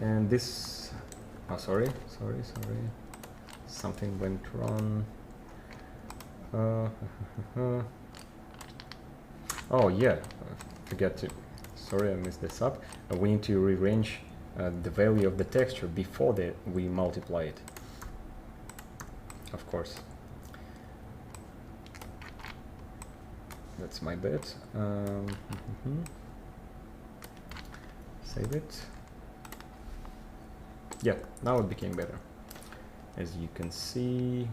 And this, oh sorry, something went wrong. Oh yeah, forget to, sorry I messed this up. We need to rearrange the value of the texture before we multiply it, of course. That's my bad. Save it. Yeah, now it became better. As you can see,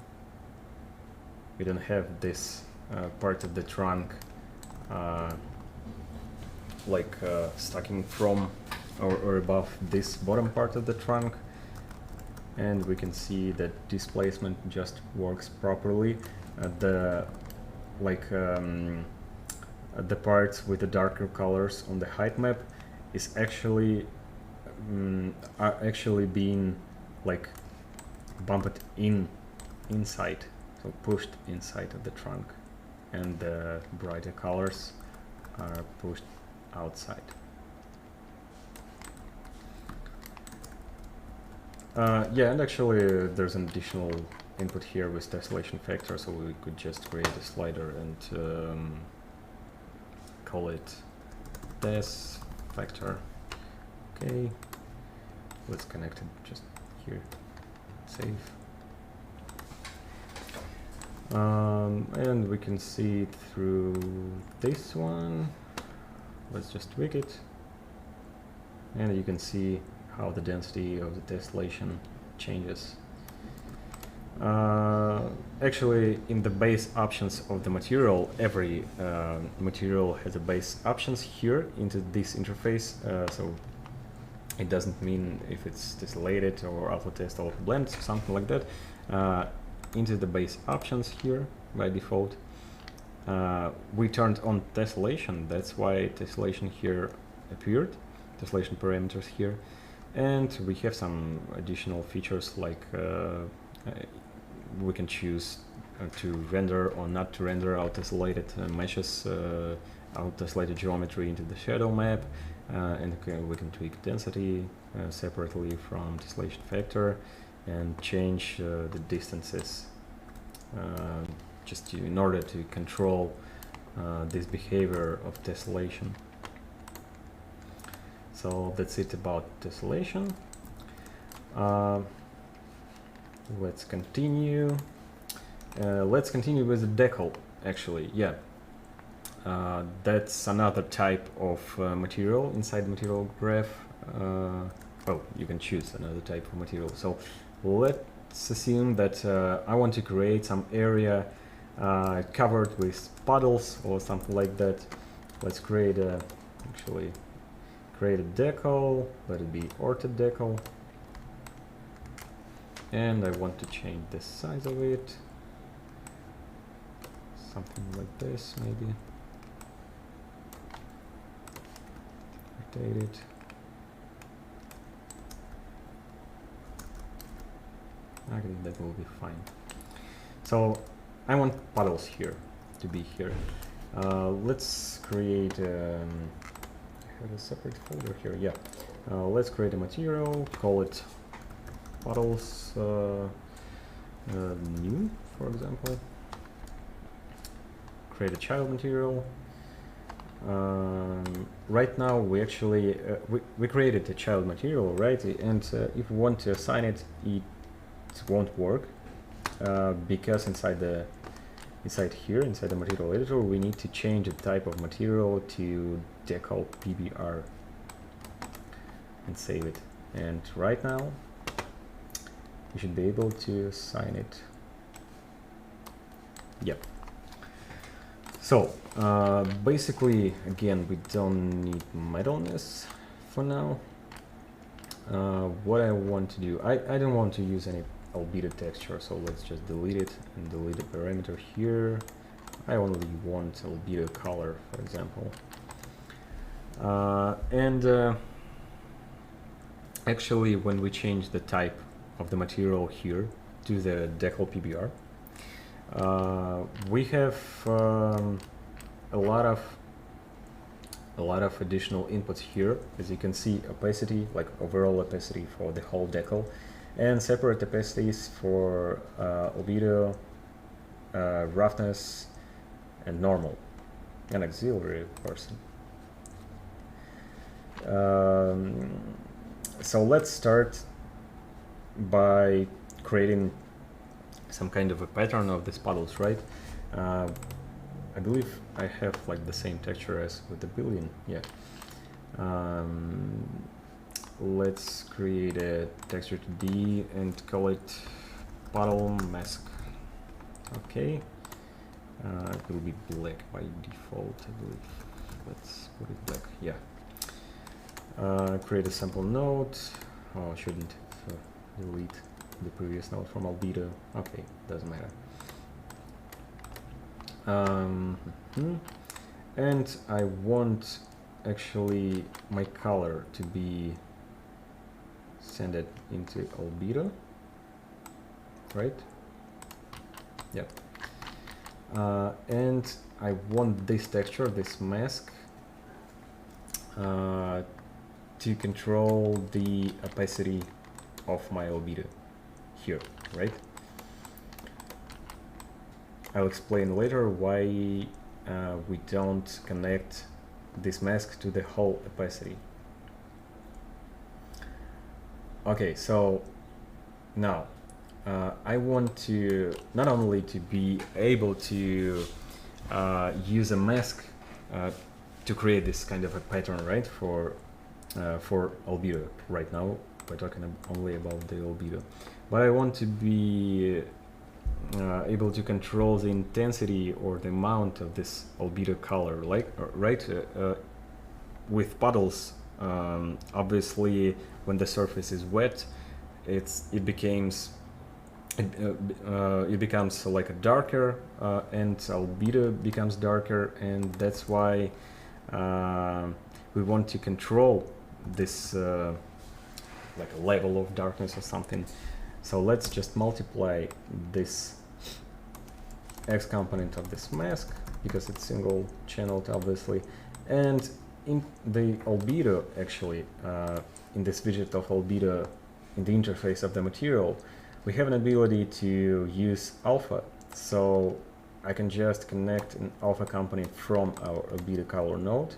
we don't have this part of the trunk stacking from or above this bottom part of the trunk, and we can see that displacement just works properly. The parts with the darker colors on the height map is actually are actually being like bumped inside, so pushed inside of the trunk, and the brighter colors are pushed outside. Yeah, and actually there's an additional input here with tessellation factor, so we could just create a slider and call it tess factor. Okay, let's connect it just here. Save. And we can see it through this one. Let's just tweak it, and you can see how the density of the tessellation changes. Actually, in the base options of the material, every material has a base options here into this interface, so it doesn't mean if it's tessellated or alpha test or alpha blend, something like that. Into the base options here by default, we turned on tessellation. That's why tessellation here appeared, tessellation parameters here, and we have some additional features like we can choose to render or not to render our tessellated meshes, our tessellated geometry into the shadow map, and we can tweak density separately from tessellation factor, and change the distances just in order to control this behavior of tessellation. So that's it about tessellation. Let's continue. Let's continue with the decal, actually. Yeah, that's another type of material inside the material graph. Well, you can choose another type of material. So let's assume that I want to create some area covered with puddles or something like that. Let's create a decal. Let it be ortho decal, and I want to change the size of it, something like this maybe. Rotate it. I think that will be fine. So I want puddles here to be here. Let's create I have a separate folder here. Yeah, let's create a material, call it puddles new, for example. Create a child material. Right now we actually we created a child material, right? And if we want to assign it, it won't work because inside the material editor we need to change the type of material to decal PBR and save it. And right now you should be able to assign it. Yep. So basically, again, we don't need metalness for now. What I want to do, I don't want to use any albedo texture, so let's just delete it and delete the parameter here. I only want albedo color, for example. Actually, when we change the type of the material here to the decal PBR, we have a lot of a lot of additional inputs here. As you can see, opacity, like overall opacity for the whole decal, and separate opacities for albedo, roughness, and normal, and auxiliary person. So let's start by creating some kind of a pattern of these puddles, right? I believe I have like the same texture as with the billion, yeah. Let's create a texture 2D and call it puddle mask. Okay. It will be black by default, I believe. Let's put it black, yeah. Create a sample node. Oh, I shouldn't. So delete the previous node from albedo. Okay, doesn't matter. And I want actually my color to be send it into albedo, right? Yep. And I want this texture, this mask, to control the opacity of my albedo here, right? I'll explain later why we don't connect this mask to the whole opacity. Okay, so now I want to not only to be able to use a mask to create this kind of a pattern, right, for albedo. Right now we're talking only about the albedo, but I want to be able to control the intensity or the amount of this albedo color, like right with puddles. Obviously, when the surface is wet, it becomes like a darker, and albedo becomes darker, and that's why we want to control this like a level of darkness or something. So let's just multiply this X component of this mask, because it's single channeled obviously, and in the albedo actually, in this widget of albedo in the interface of the material, we have an ability to use alpha. So I can just connect an alpha component from our albedo color node,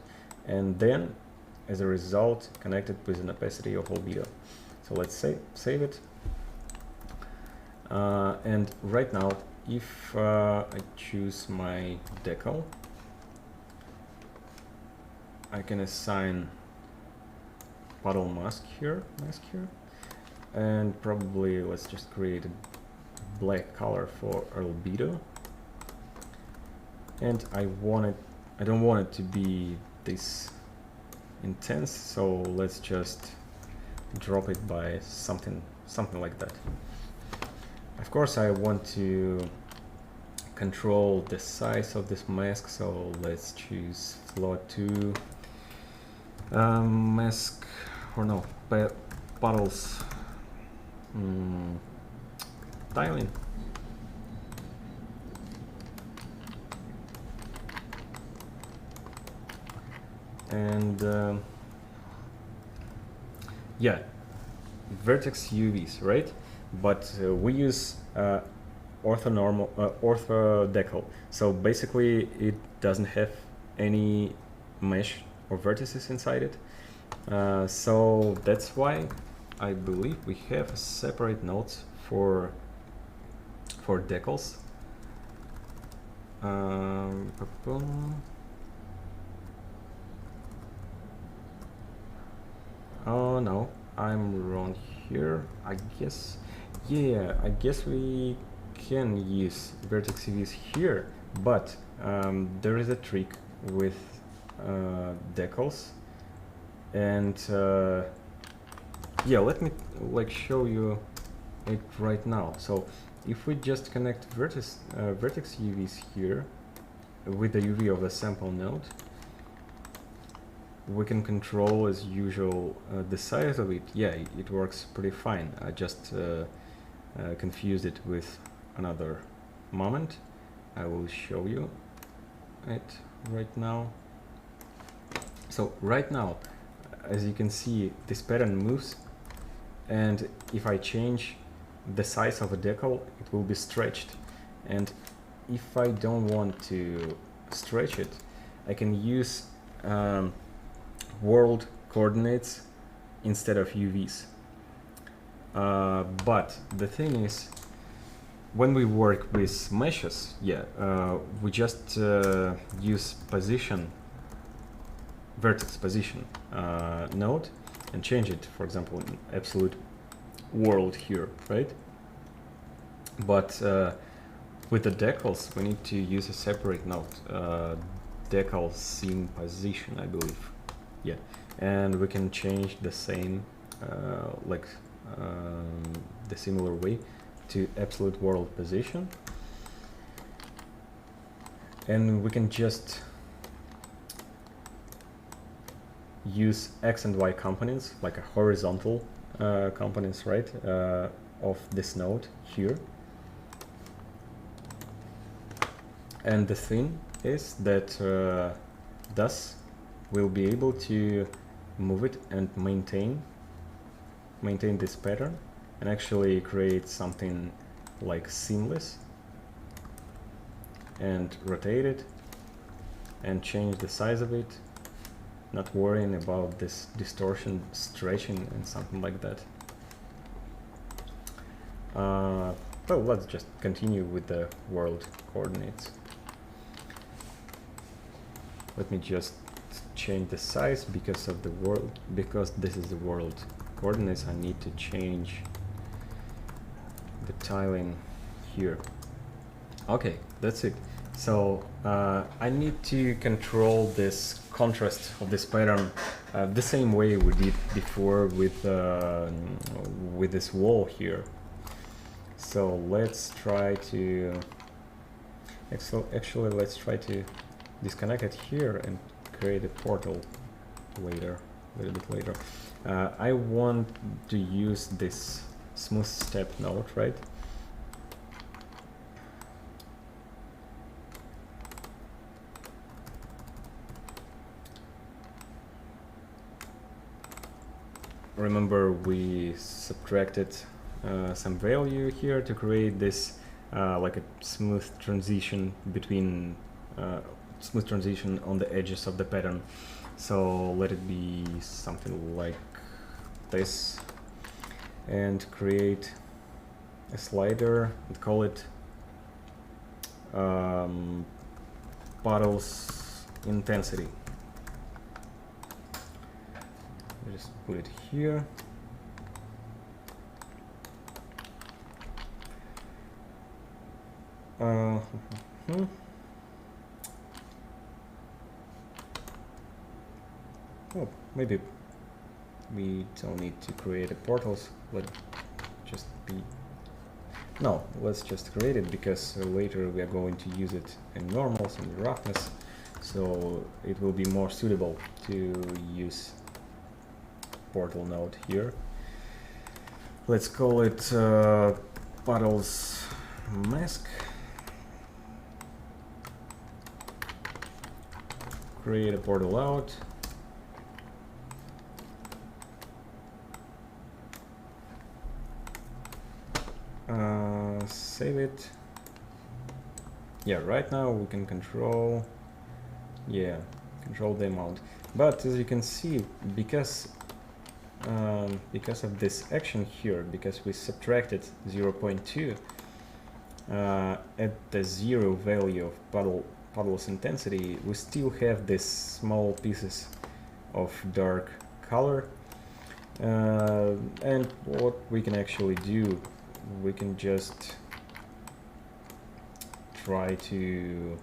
and then as a result connect it with an opacity of albedo. So let's save it. And right now, if I choose my decal, I can assign puddle mask here, and probably let's just create a black color for albedo. And I don't want it to be this intense, so let's just drop it by something like that. Of course, I want to control the size of this mask, so let's choose float 2 mask, or no, puddles tiling. And yeah, vertex UVs, right? But we use orthodecal. So basically, it doesn't have any mesh or vertices inside it. So that's why I believe we have separate nodes for decals. Oh no, I'm wrong here. I guess, yeah, I guess we can use vertex UVs here, but there is a trick with decals, and yeah, let me like show you it right now. So if we just connect vertex UVs here with the UV of the sample node, we can control as usual the size of it. Yeah, it works pretty fine. I just confused it with another moment. I will show you it right now. So right now, as you can see, this pattern moves, and if I change the size of a decal, it will be stretched. And if I don't want to stretch it, I can use world coordinates instead of UVs. But the thing is, when we work with meshes, we just use position, vertex position node, and change it, for example, in absolute world here, right? But with the decals, we need to use a separate node, decal scene position, I believe. Yeah, and we can change the same, the similar way to absolute world position, and we can just use X and Y components, like a horizontal components, right, of this node here. And the thing is that thus we'll be able to move it and maintain this pattern, and actually create something like seamless, and rotate it and change the size of it, not worrying about this distortion, stretching, and something like that. Well, let's just continue with the world coordinates. Let me just change the size because of the world, because this is the world coordinates. I need to change the tiling here. Okay, that's it. So I need to control this contrast of this pattern the same way we did before with this wall here. So let's try to actually let's try to disconnect it here and create a portal later, a little bit later. I want to use this smooth step node, right? Remember, we subtracted some value here to create this like a smooth transition between smooth transition on the edges of the pattern. So let it be something like this, and create a slider and call it puddles intensity. Just put it here. Oh, maybe we don't need to create a portals. Let it just be. No, let's just create it, because later we are going to use it in normals and roughness, so it will be more suitable to use portal node here. Let's call it puddles mask. Create a portal out. Save it. Yeah, right now we can control the amount, but as you can see, because of this action here, because we subtracted 0.2 at the 0 value of puddles intensity, we still have these small pieces of dark color, and what we can actually do, we can just try to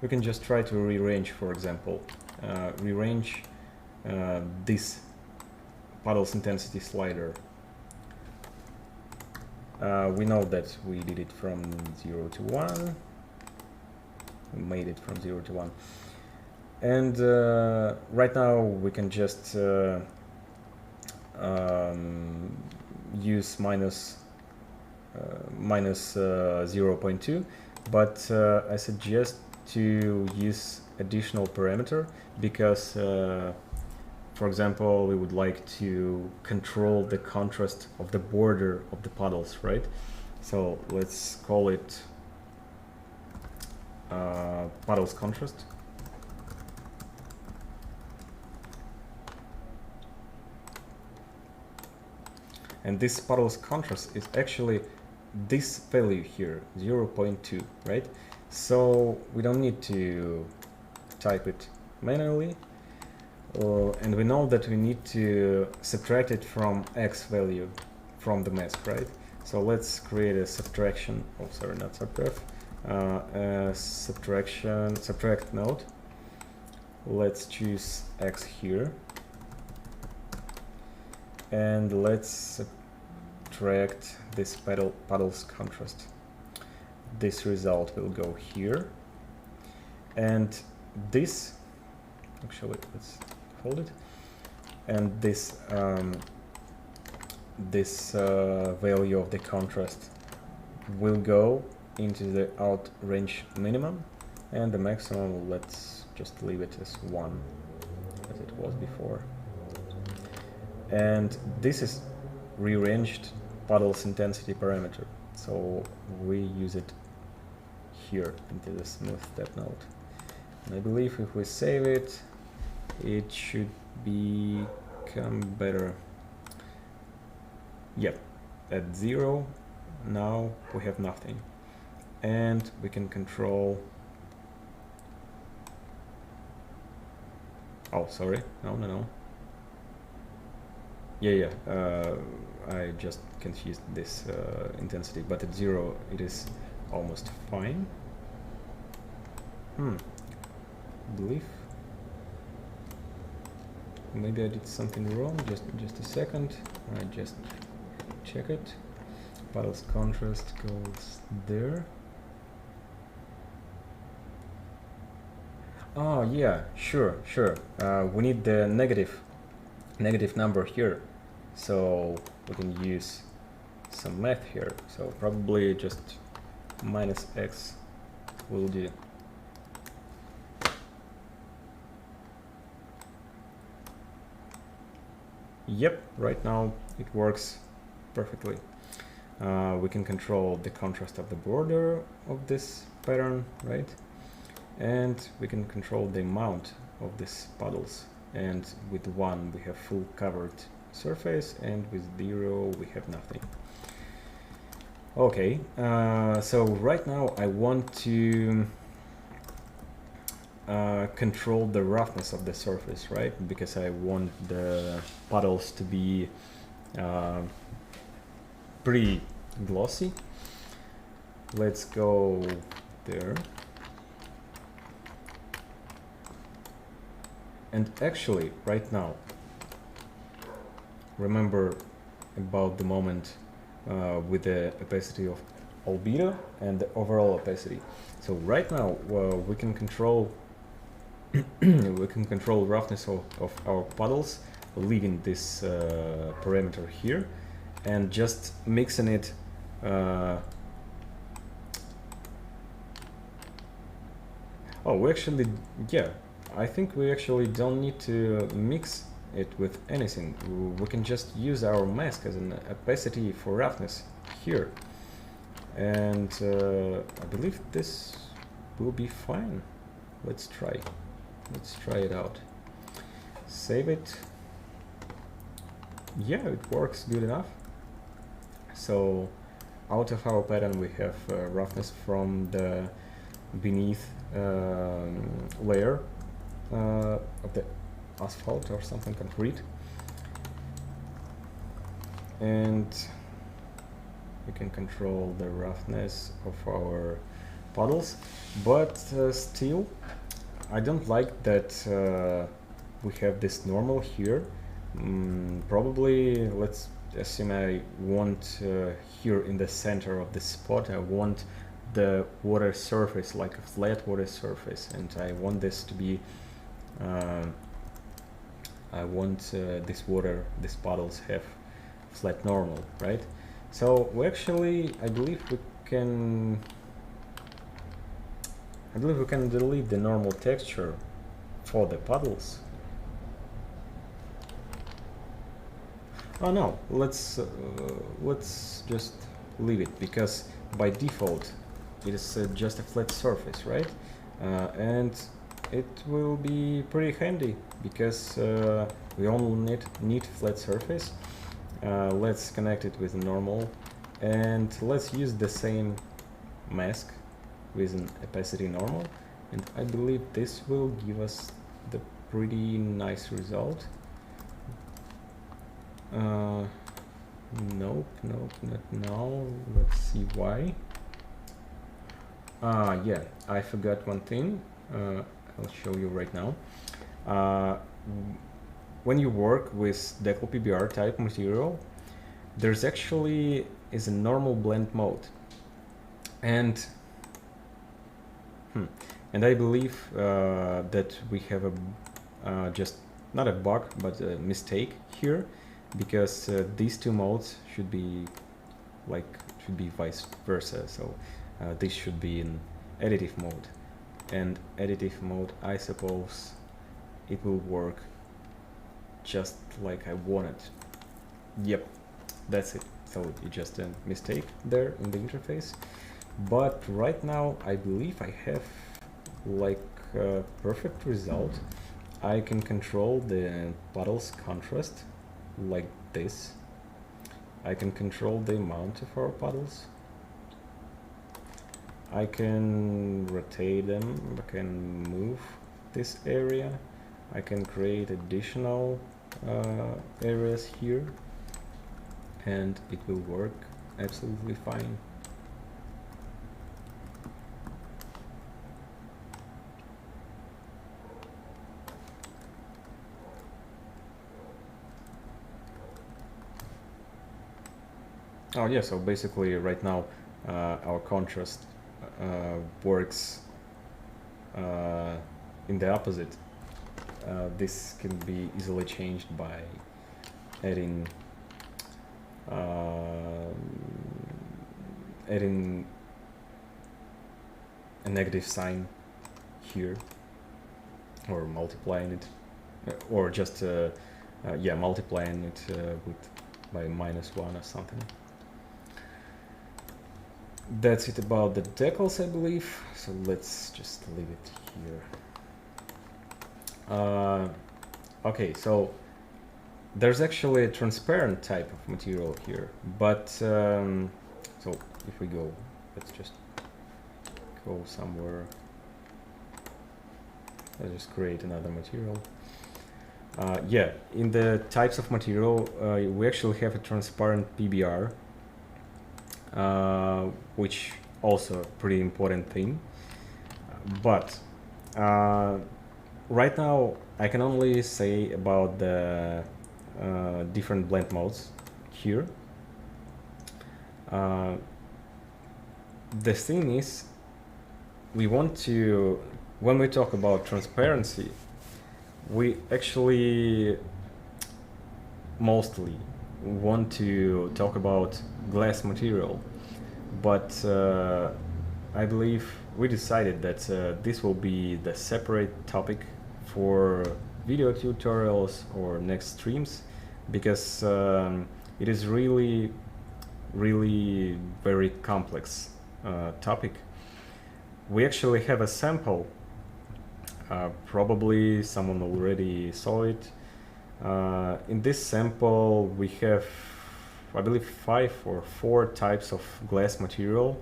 we can just try to rearrange, for example, rearrange this puddles intensity slider. We know that we did it from 0 to 1. We made it from 0 to 1. And right now we can just use minus minus 0.2, but I suggest to use additional parameter because for example, we would like to control the contrast of the border of the puddles, right? So let's call it puddles contrast. And this puddles contrast is actually this value here, 0.2, right? So we don't need to type it manually. And we know that we need to subtract it from X value from the mask, right? So let's create a subtraction, oh sorry, not subgraph, subtract node. Let's choose X here. And let's subtract this puddles contrast. This result will go here. And this, actually, let's hold it. And this value of the contrast will go into the out range minimum, and the maximum, let's just leave it as 1 as it was before. And this is rearranged puddles intensity parameter, so we use it here into the smooth step node. And I believe if we save it, it should become better. Yep, at 0 now we have nothing, and we can control. Oh, sorry, no. Yeah, I just confused this intensity, but at 0 it is almost fine. I believe maybe I did something wrong. Just a second. I just check it. Puddles contrast goes there. Oh yeah, sure. We need the negative number here, so we can use some math here. So probably just minus X will do. Yep, right now it works perfectly. We can control the contrast of the border of this pattern, right? And we can control the amount of these puddles. And with 1 we have full covered surface, and with 0 we have nothing. Okay, so right now I want to control the roughness of the surface, right? Because I want the puddles to be pretty glossy. Let's go there. And actually, right now, remember about the moment with the opacity of albedo and the overall opacity. So right now we can control roughness of our puddles, leaving this parameter here, and just mixing it. I think we actually don't need to mix it with anything. We can just use our mask as an opacity for roughness here, and I believe this will be fine. Let's try it out. Save it. Yeah, it works good enough. So out of our pattern we have roughness from the beneath layer of the asphalt or something concrete, and we can control the roughness of our puddles, but still I don't like that we have this normal here. Probably let's assume I want here in the center of the spot, I want the water surface like a flat water surface, and I want this to be these puddles have flat normal, right? So we actually, I believe we can delete the normal texture for the puddles. Oh no, let's just leave it, because by default it is just a flat surface, right? And it will be pretty handy, because we only need flat surface. Let's connect it with normal, and let's use the same mask with an opacity normal, and I believe this will give us the pretty nice result. Nope, not now. Let's see why. Yeah, I forgot one thing. I'll show you right now. When you work with decal PBR type material, there's actually is a normal blend mode, and I believe that we have a just not a bug but a mistake here, because these two modes should be vice versa. So this should be in additive mode, and additive mode, I suppose it will work just like I wanted. Yep, that's it. So it's just a mistake there in the interface, but right now I believe I have like a perfect result. I can control the puddles contrast like this. I can control the amount of our puddles. I can rotate them, I can move this area, I can create additional areas here, and it will work absolutely fine. Oh yeah, so basically right now our contrast works in the opposite. This can be easily changed by adding a negative sign here, or multiplying it, or just yeah, multiplying it by -1 or something. That's it about the decals, I believe. So let's just leave it here. Okay, so there's actually a transparent type of material here, but so if we go, let's just go somewhere. Let's just create another material. Yeah, in the types of material, we actually have a transparent PBR, which also a pretty important thing. But right now I can only say about the different blend modes here. The thing is, we want to, when we talk about transparency, we actually mostly want to talk about glass material, but I believe we decided that this will be the separate topic for video tutorials or next streams, because it is really very complex topic. We actually have a sample. Probably someone already saw it. In this sample we have, I believe, 5 or 4 types of glass material,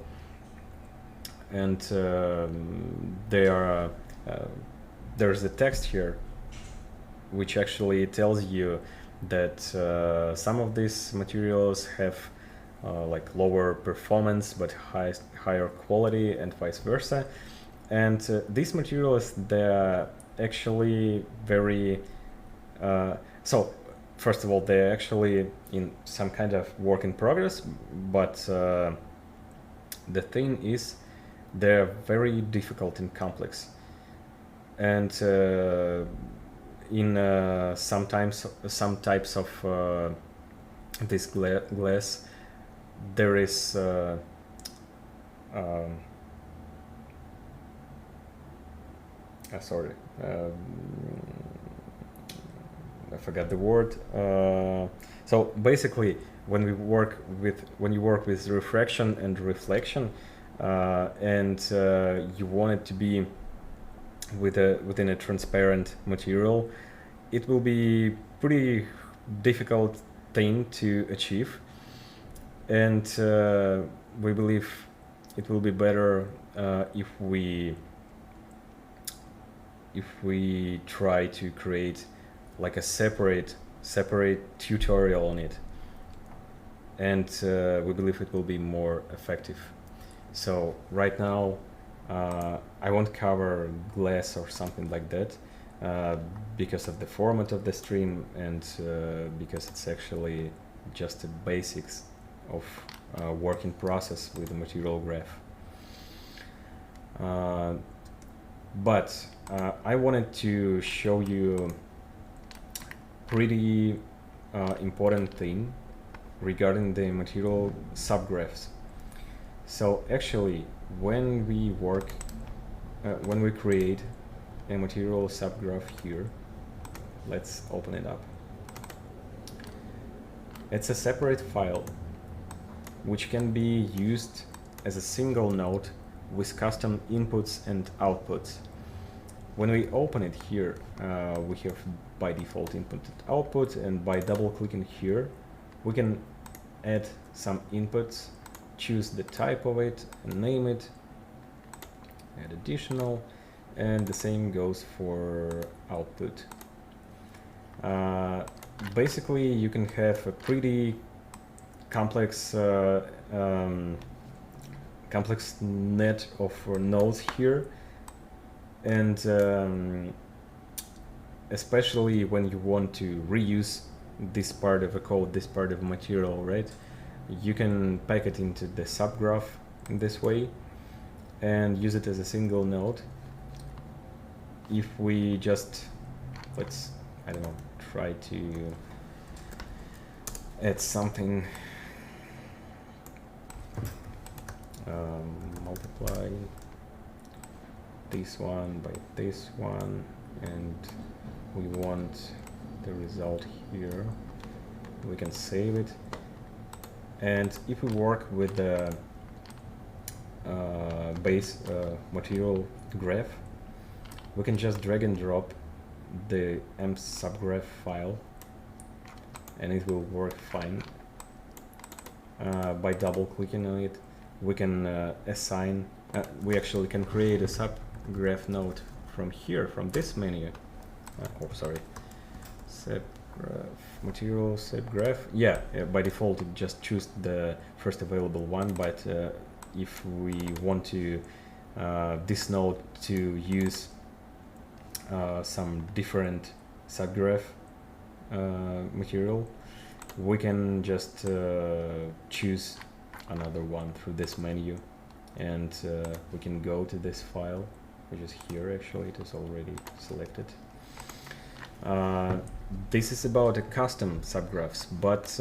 and there's a text here which actually tells you that some of these materials have like lower performance but higher quality, and vice versa. And these materials, they're actually very so first of all, they're actually in some kind of work in progress, but the thing is, they're very difficult and complex, and in some types of this glass, there is sorry, I forgot the word. So basically, when you work with refraction and reflection, and you want it to be within a transparent material, it will be pretty difficult thing to achieve, and we believe it will be better if we try to create like a separate tutorial on it, and we believe it will be more effective. So right now I won't cover glass or something like that because of the format of the stream, and because it's actually just the basics of working process with the material graph. But I wanted to show you pretty important thing regarding the material subgraphs. So actually, when we create a material subgraph here, let's open it up. It's a separate file which can be used as a single node with custom inputs and outputs. When we open it here, we have by default input and output, and by double clicking here we can add some inputs, choose the type of it and name it, add additional, and the same goes for output. Basically you can have a pretty complex complex net of nodes here, and especially when you want to reuse this part of a code, this part of material, right? You can pack it into the subgraph in this way and use it as a single node. If we just, let's, I don't know, try to add something, multiply this one by this one, and we want the result here, we can save it. And if we work with the base material graph, we can just drag and drop the m subgraph file and it will work fine. By double clicking on it, we can assign, we actually can create a subgraph node from here, from this menu. Oh, sorry, subgraph, material subgraph. Yeah, by default it just choose the first available one, but if we want to this node to use some different subgraph material, we can just choose another one through this menu, and we can go to this file, which is here. Actually it is already selected. This is about a custom subgraphs, but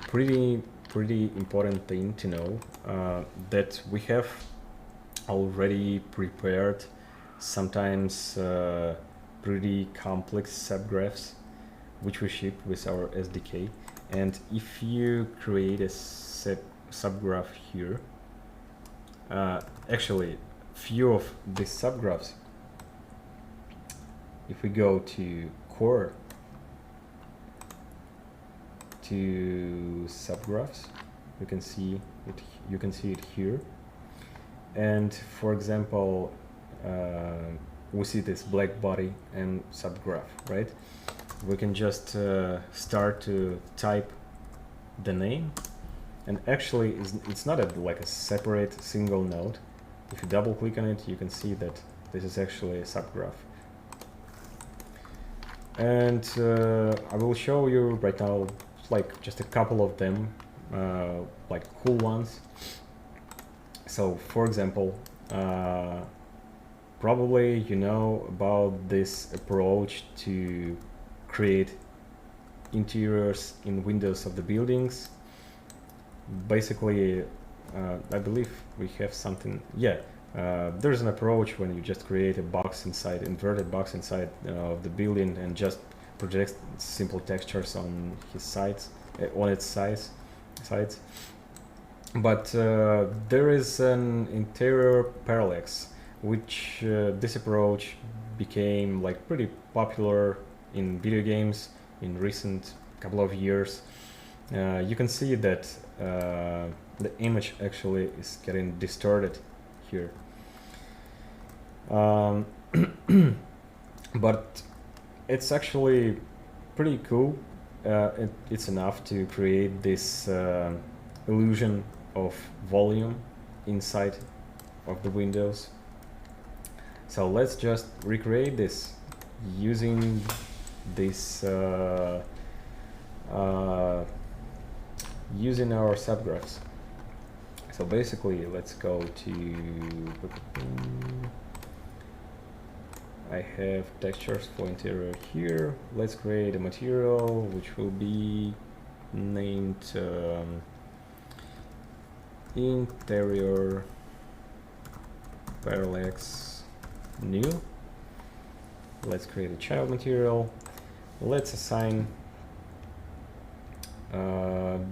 pretty important thing to know that we have already prepared sometimes pretty complex subgraphs which we ship with our SDK. And if you create a subgraph here, actually few of these subgraphs, if we go to core, to subgraphs, you can see it here. And for example, we see this black body and subgraph, right? We can just start to type the name, and actually it's not like a separate single node. If you double click on it, you can see that this is actually a subgraph. And I will show you right now like just a couple of them, like cool ones. So for example, probably you know about this approach to create interiors in windows of the buildings. basically, I believe we have something. Yeah, there's an approach when you just create a box inside, inverted box inside of the building, and just project simple textures on his sides, on its sides. But there is an interior parallax, which this approach became like pretty popular in video games in recent couple of years. You can see that the image actually is getting distorted here. But it's actually pretty cool. It's enough to create this illusion of volume inside of the windows. So let's just recreate this using this using our subgraphs. So basically, let's go to, I have textures for interior here. Let's create a material which will be named interior parallax new. Let's create a child material. Let's assign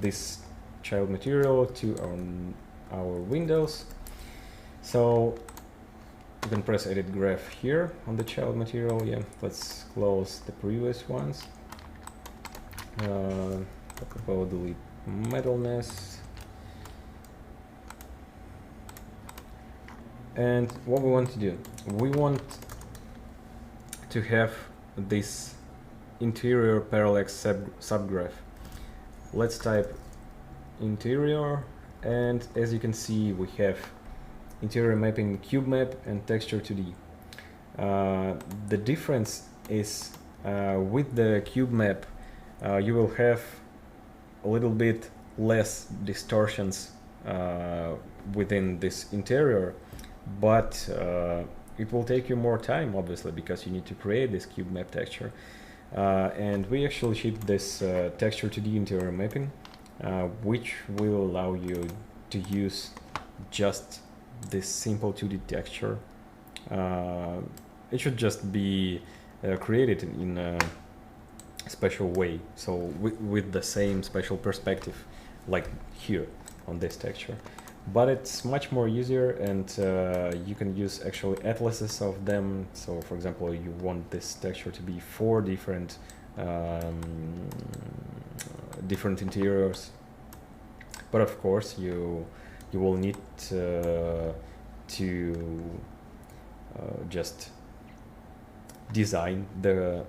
this child material to our windows. So you can press edit graph here on the child material. Yeah, let's close the previous ones. Talk about delete metalness. And what we want to do, we want to have this interior parallax subgraph. Let's type interior, and as you can see, we have interior mapping cube map and texture 2D. The difference is with the cube map, you will have a little bit less distortions within this interior, but it will take you more time, obviously, because you need to create this cube map texture. And we actually ship this texture to the interior mapping, which will allow you to use just this simple 2D texture. It should just be created in a special way, so with the same special perspective, like here on this texture. But it's much more easier, and you can use actually atlases of them. So for example, you want this texture to be 4 different different interiors, but of course you will need to just design the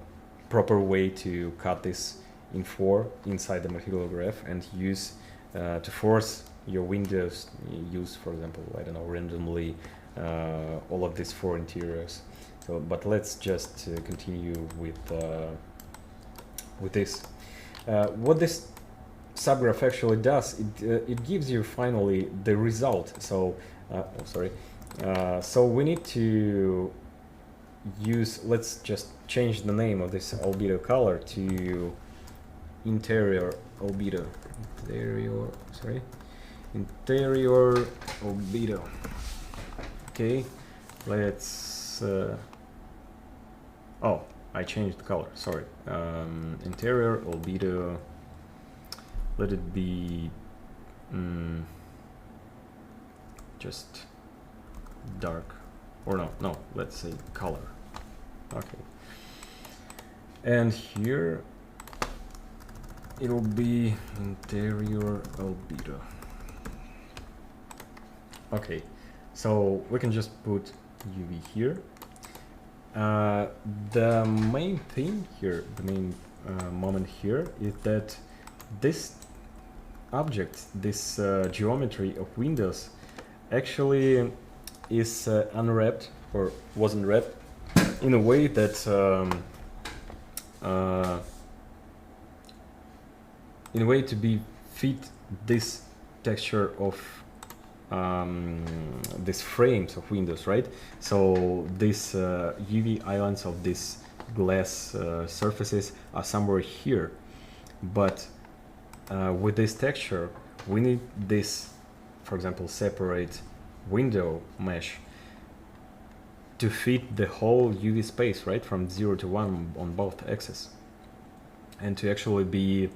proper way to cut this in 4 inside the material graph, and use to force your windows use, for example, I don't know, randomly all of these 4 interiors. So, but let's just continue with this. What this subgraph actually does, it gives you finally the result. So, so we need to use. Let's just change the name of this albedo color to interior albedo. Interior albedo. Okay, let's oh, I changed the color, sorry. Interior albedo, let it be just dark, or no, let's say color. Okay, and here it'll be interior albedo. Okay, so we can just put UV here. The main thing here, the main moment here, is that this object, this geometry of windows, actually is unwrapped, or was unwrapped, in a way that in a way to be fit this texture of these frames of windows, right? So these UV islands of these glass surfaces are somewhere here, but with this texture we need this, for example, separate window mesh to fit the whole UV space, right, from 0 to 1 on both axes, and to actually be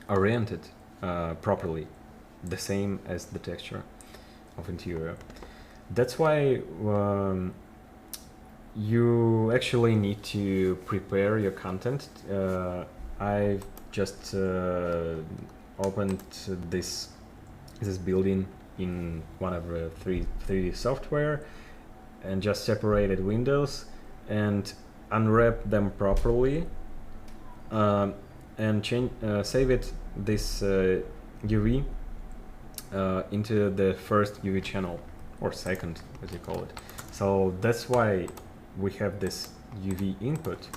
oriented properly, the same as the texture of interior. That's why you actually need to prepare your content. I've just opened this building in one of the 3D software and just separated windows and unwrap them properly and save it this UV into the first UV channel, or second as you call it. So that's why we have this UV input,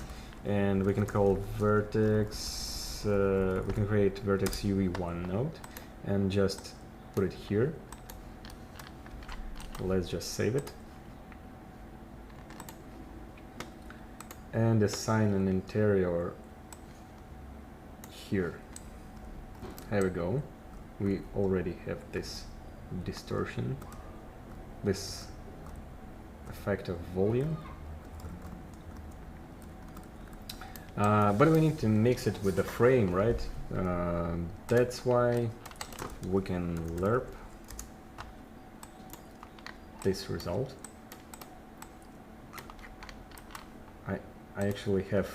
and we can call vertex, we can create vertex UV1 node and just put it here. Let's just save it and assign an interior here. Here we go. We already have this distortion, this effect of volume, but we need to mix it with the frame, right? That's why we can lerp this result. I actually have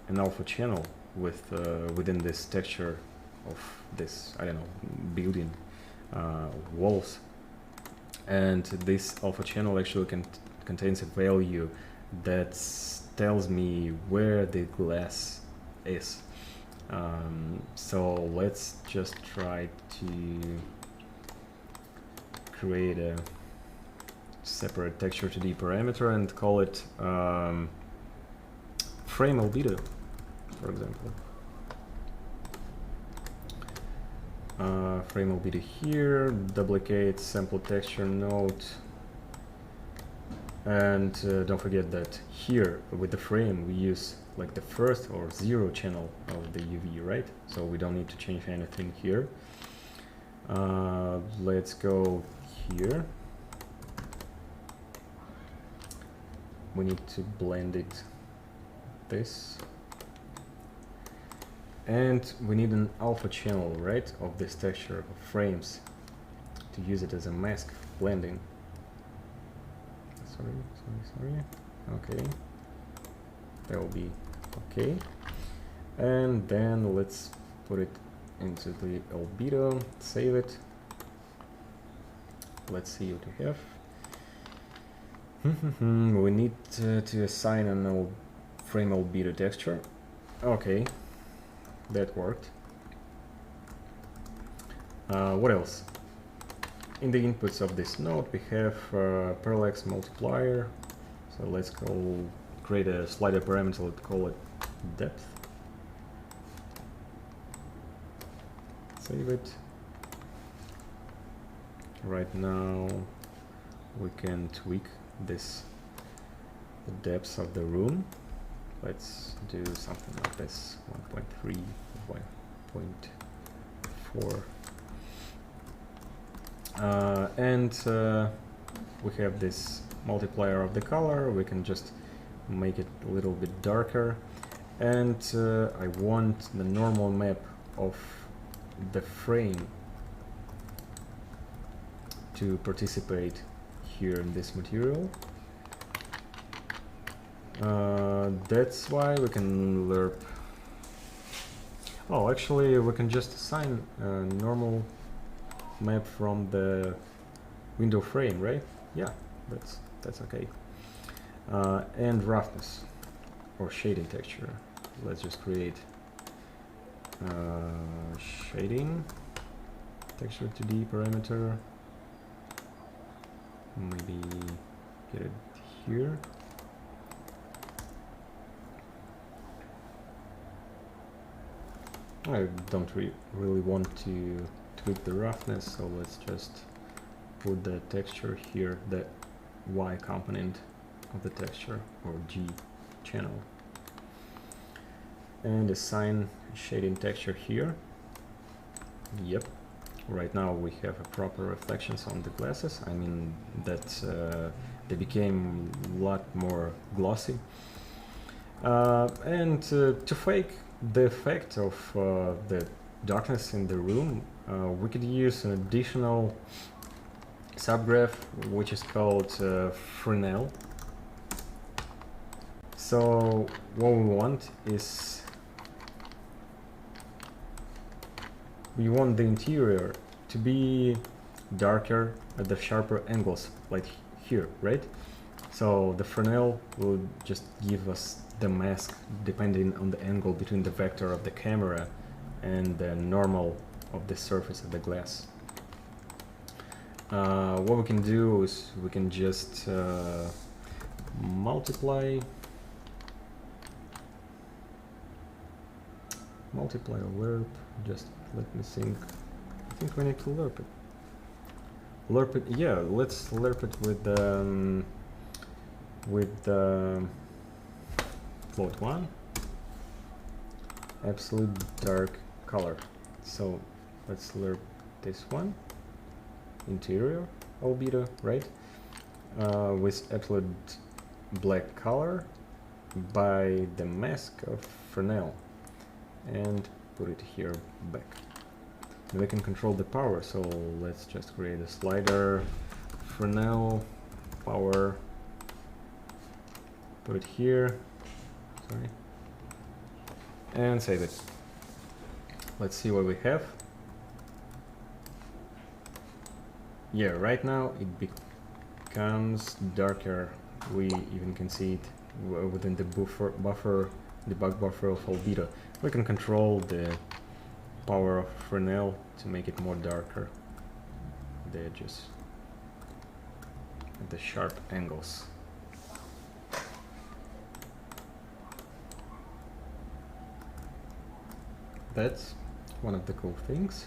an alpha channel with within this texture of this, I don't know, building walls, and this alpha channel actually contains a value that tells me where the glass is. So let's just try to create a separate texture 2D parameter and call it frame albedo, for example. Frame albedo here, duplicate sample texture node, and don't forget that here with the frame we use like the first or 0 channel of the UV, right? So we don't need to change anything here. Let's go here. We need to blend it this, and we need an alpha channel, right, of this texture of frames to use it as a mask blending. Sorry. Okay, that will be okay. And then let's put it into the albedo, save it. Let's see what we have. We need to assign an frame albedo texture. Okay, that worked. What else? In the inputs of this node we have parallax multiplier. So let's create a slider parameter. Let's call it depth. Save it. Right now we can tweak this, the depth of the room. Let's do something like this, 1.3, 1.4. And we have this multiplier of the color. We can just make it a little bit darker, and I want the normal map of the frame to participate here in this material. That's why we can lerp. Oh, actually we can just assign a normal map from the window frame, right? Yeah, that's okay. And roughness or shading texture. Let's just create shading texture 2D parameter. Maybe get it here. I don't really want to tweak the roughness, so let's just put the texture here, the Y component of the texture, or G channel, and assign shading texture here. Yep. Right now we have a proper reflections on the glasses. I mean that they became a lot more glossy. And to fake the effect of the darkness in the room, we could use an additional subgraph which is called Fresnel. So what we want is we want the interior to be darker at the sharper angles, like here, right? So the Fresnel will just give us the mask depending on the angle between the vector of the camera and the normal of the surface of the glass. What we can do is we can just multiply lerp. Just let me think. I think we need to lerp it. Lerp it. Yeah, let's lerp it with float 1 absolute dark color. So let's lerp this one, interior albedo, right, with absolute black color by the mask of Fresnel, and put it here back. And we can control the power, so let's just create a slider, Fresnel power, put it here, sorry, and save it. Let's see what we have. Yeah, right now it becomes darker. We even can see it within the buffer, debug buffer of albedo. We can control the power of Fresnel to make it more darker, the edges, at the sharp angles. That's one of the cool things.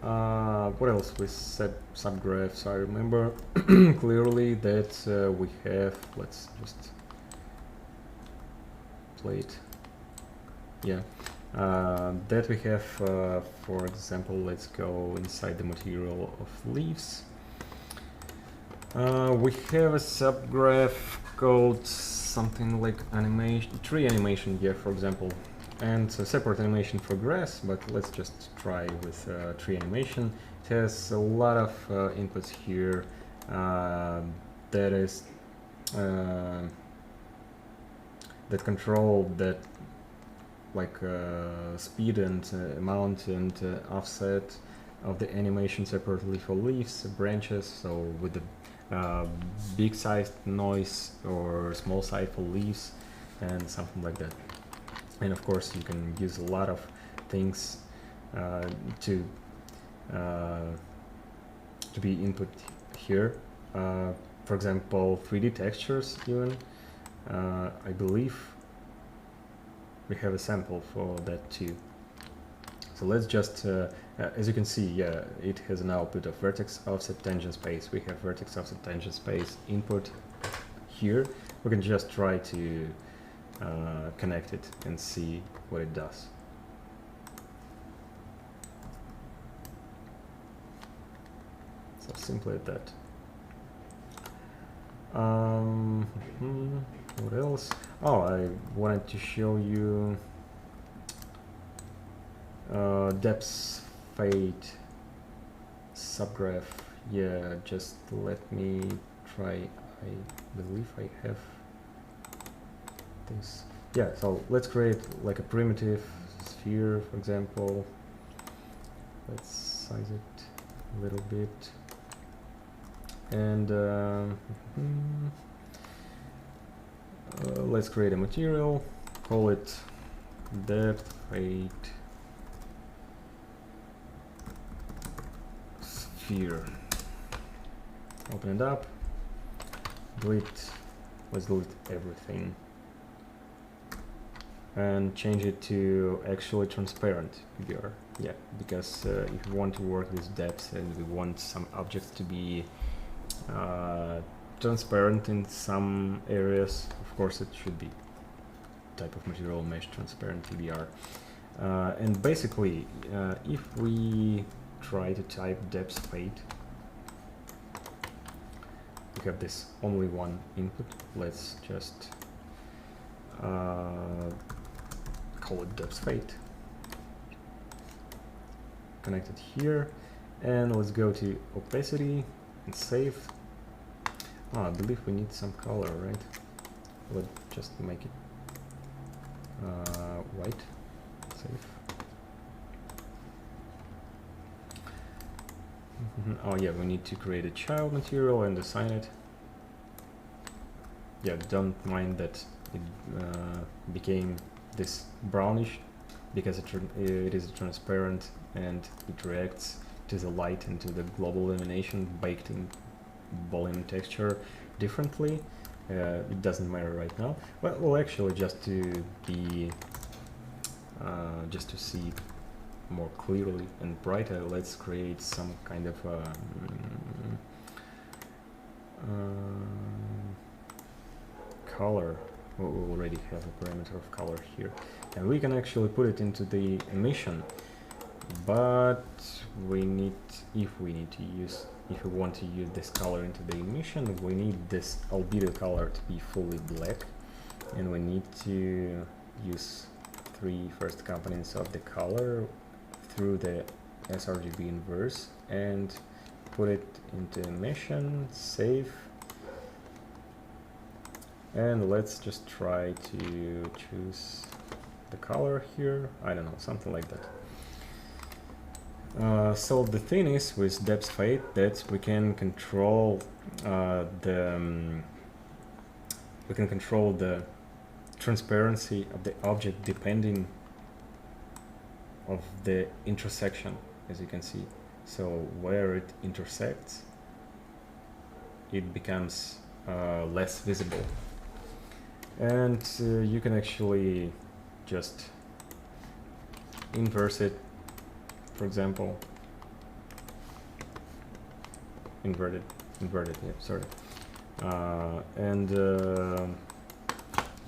What else with subgraphs? I remember clearly that we have, let's just play it. Yeah, that we have, for example, let's go inside the material of leaves. We have a subgraph called something like animation, tree animation, yeah, for example, and a separate animation for grass, but let's just try with tree animation. It has a lot of inputs here. That is that control that, like speed and amount and offset of the animation separately for leaves, branches, so with the big sized noise or small size for leaves and something like that. And of course you can use a lot of things to be input here. For example, 3D textures even. I believe we have a sample for that too. So let's just, as you can see, yeah, it has an output of vertex, offset, tangent, space. We have vertex, offset, tangent, space input here. We can just try to connect it and see what it does. So simply at that. What else? Oh, I wanted to show you depth fade subgraph. Yeah, just let me try. I believe I have this. Yeah, so let's create like a primitive sphere, for example. Let's size it a little bit. And let's create a material, call it depth fade sphere. Open it up, delete, let's delete everything, and change it to actually transparent VR. Yeah, because if we want to work with depth and we want some objects to be transparent in some areas, of course it should be type of material mesh transparent VR. And basically, if we try to type depth fade, we have this only one input. Let's just call it depth fade. Connect it here, and let's go to opacity and save. I believe we need some color, right? Let's just make it white. Save. Oh yeah, we need to create a child material and assign it. Yeah, don't mind that it became this brownish, because it is transparent and it reacts to the light and to the global illumination baked in volume texture differently. It doesn't matter right now. Well, actually, just to be just to see more clearly and brighter, let's create some kind of color. We already have a parameter of color here, and we can actually put it into the emission. But we need, if we want to use this color into the emission, we need this albedo color to be fully black, and we need to use 3 first components of the color through the sRGB inverse and put it into emission, save, and let's just try to choose the color here. I don't know, something like that. So the thing is with depth fade that we can control the transparency of the object depending of the intersection, as you can see. So where it intersects, it becomes less visible, and you can actually just inverse it. For example, inverted, yeah, sorry. And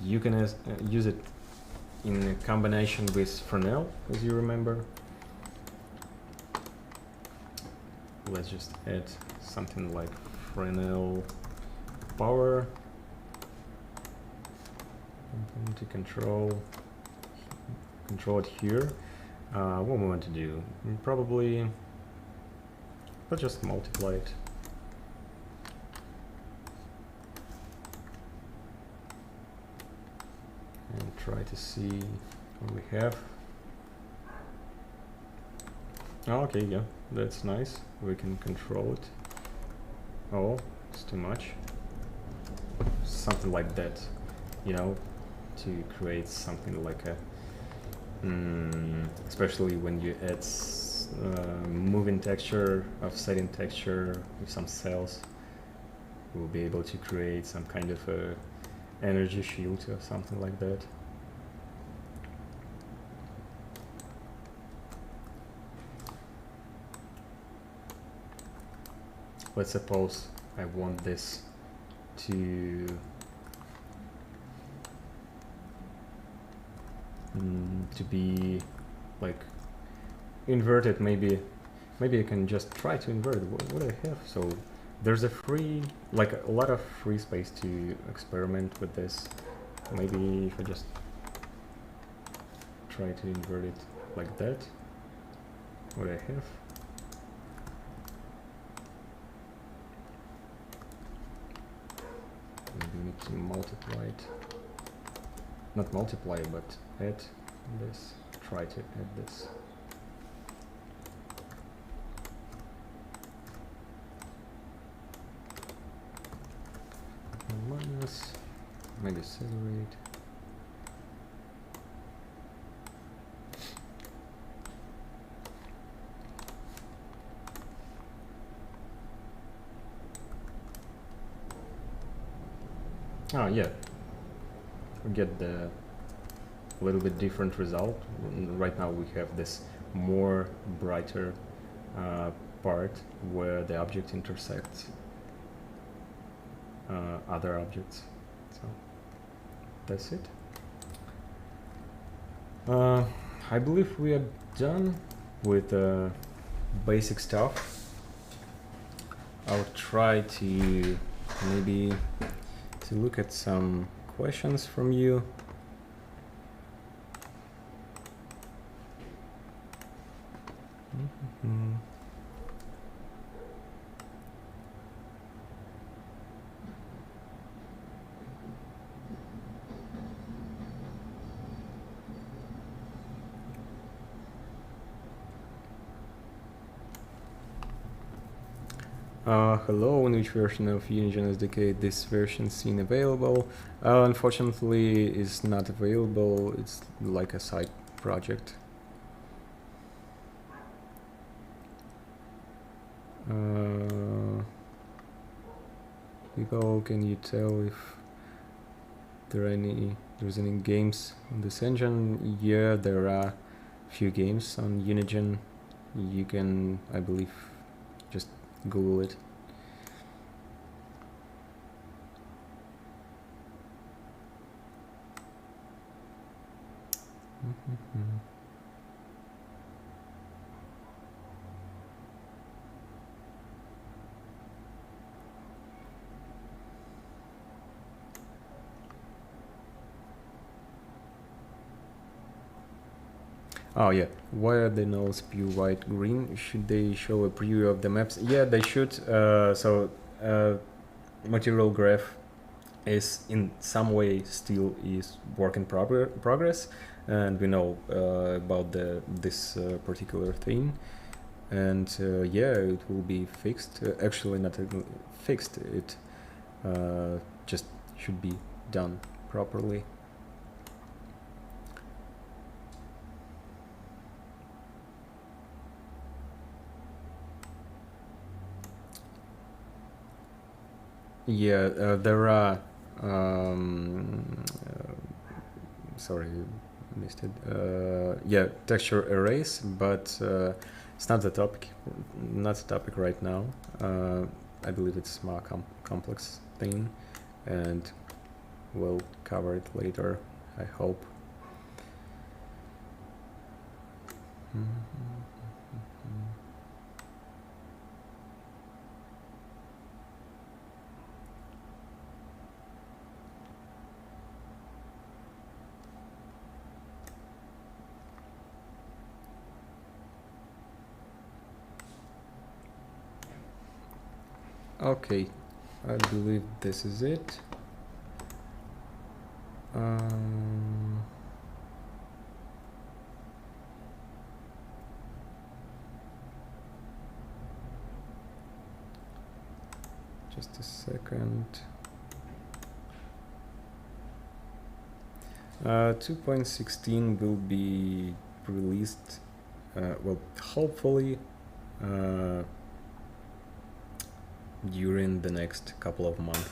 you can use it in combination with Fresnel, as you remember. Let's just add something like Fresnel power to control it here. What we want to do, probably let's just multiply it. And try to see what we have. Oh, okay, yeah, that's nice. We can control it. Oh, it's too much. Something like that, you know, to create something like a especially when you add moving texture, offsetting texture with some cells, we'll be able to create some kind of a energy shield or something like that. Let's suppose I want this to be like inverted. Maybe I can just try to invert it. What I have, so there's a lot of free space to experiment with this. Maybe if I just try to invert it like that, what I have. Maybe we need to multiply it. Not multiply, but add this. Try to add this. Minus, maybe accelerate. Oh yeah, we get the little bit different result. Right now we have this more brighter part where the object intersects other objects. So that's it. I believe we are done with basic stuff. I'll try to maybe to look at some questions from you. Hello, in which version of UNIGINE SDK this version seen available? Unfortunately, it's not available. It's like a side project. People, can you tell if there's any games on this engine? Yeah, there are a few games on UNIGINE. You can, I believe, just Google it. Oh yeah, why are the nodes pure white green? Should they show a preview of the maps? Yeah, they should. Material graph is in some way still is work in progress, and we know about this particular thing, and yeah, it will be fixed. Actually, not fixed. It just should be done properly. Yeah, there are. Sorry, missed it. Yeah, texture arrays, but it's not the topic. Not the topic right now. I believe it's a more complex thing, and we'll cover it later, I hope. Okay, I believe this is it. Just a second. 2.16 will be released, well, hopefully during the next couple of months.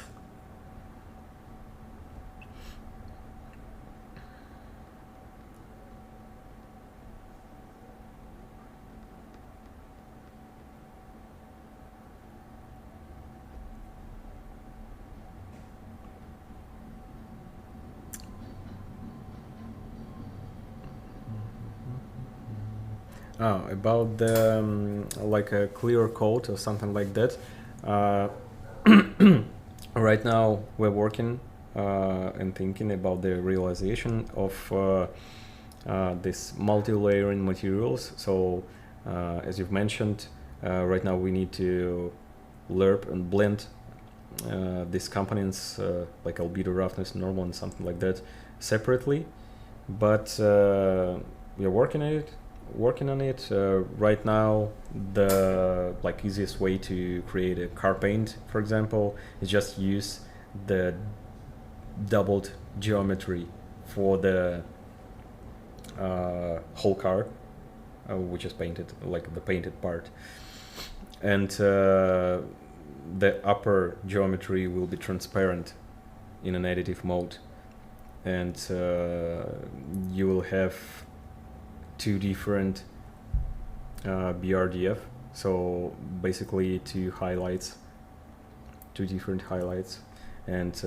About the like a clear code or something like that. Right now we're working and thinking about the realization of this multi-layering materials. So as you've mentioned, right now we need to lerp and blend these components like albedo, roughness, normal, and something like that separately, but we're working on it. Right now, the easiest way to create a car paint, for example, is just use the doubled geometry for the whole car, which is painted, like the painted part, and the upper geometry will be transparent in an additive mode, and you will have two different BRDF, so basically two different highlights, and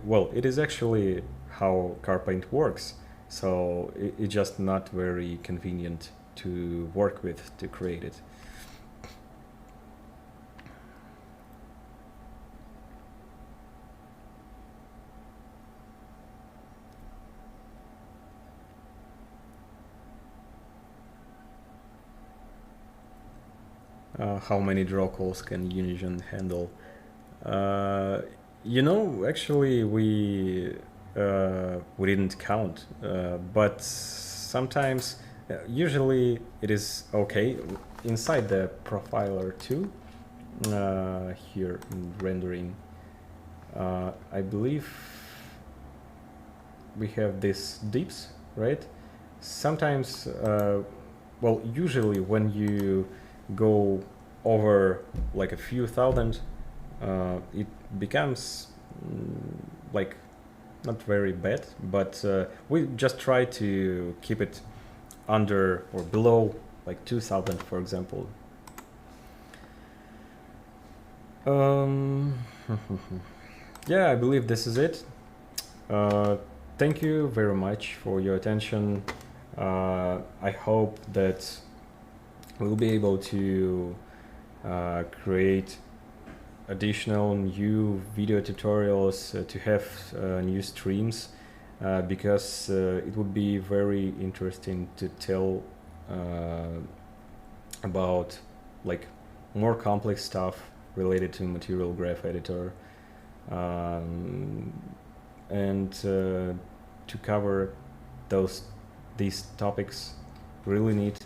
well, it is actually how car paint works. so it's just not very convenient to work with to create it. How many draw calls can UNIGINE handle? You know, actually we didn't count, but sometimes, usually it is okay inside the profiler too. Here in rendering, I believe we have these dips, right? Sometimes, well, usually when you go over like a few thousand, it becomes like not very bad, but we just try to keep it under or below like 2000, for example. Yeah, I believe this is it. Thank you very much for your attention. I hope that we'll be able to create additional new video tutorials, to have new streams, because it would be very interesting to tell about like more complex stuff related to material graph editor, and to cover these topics really need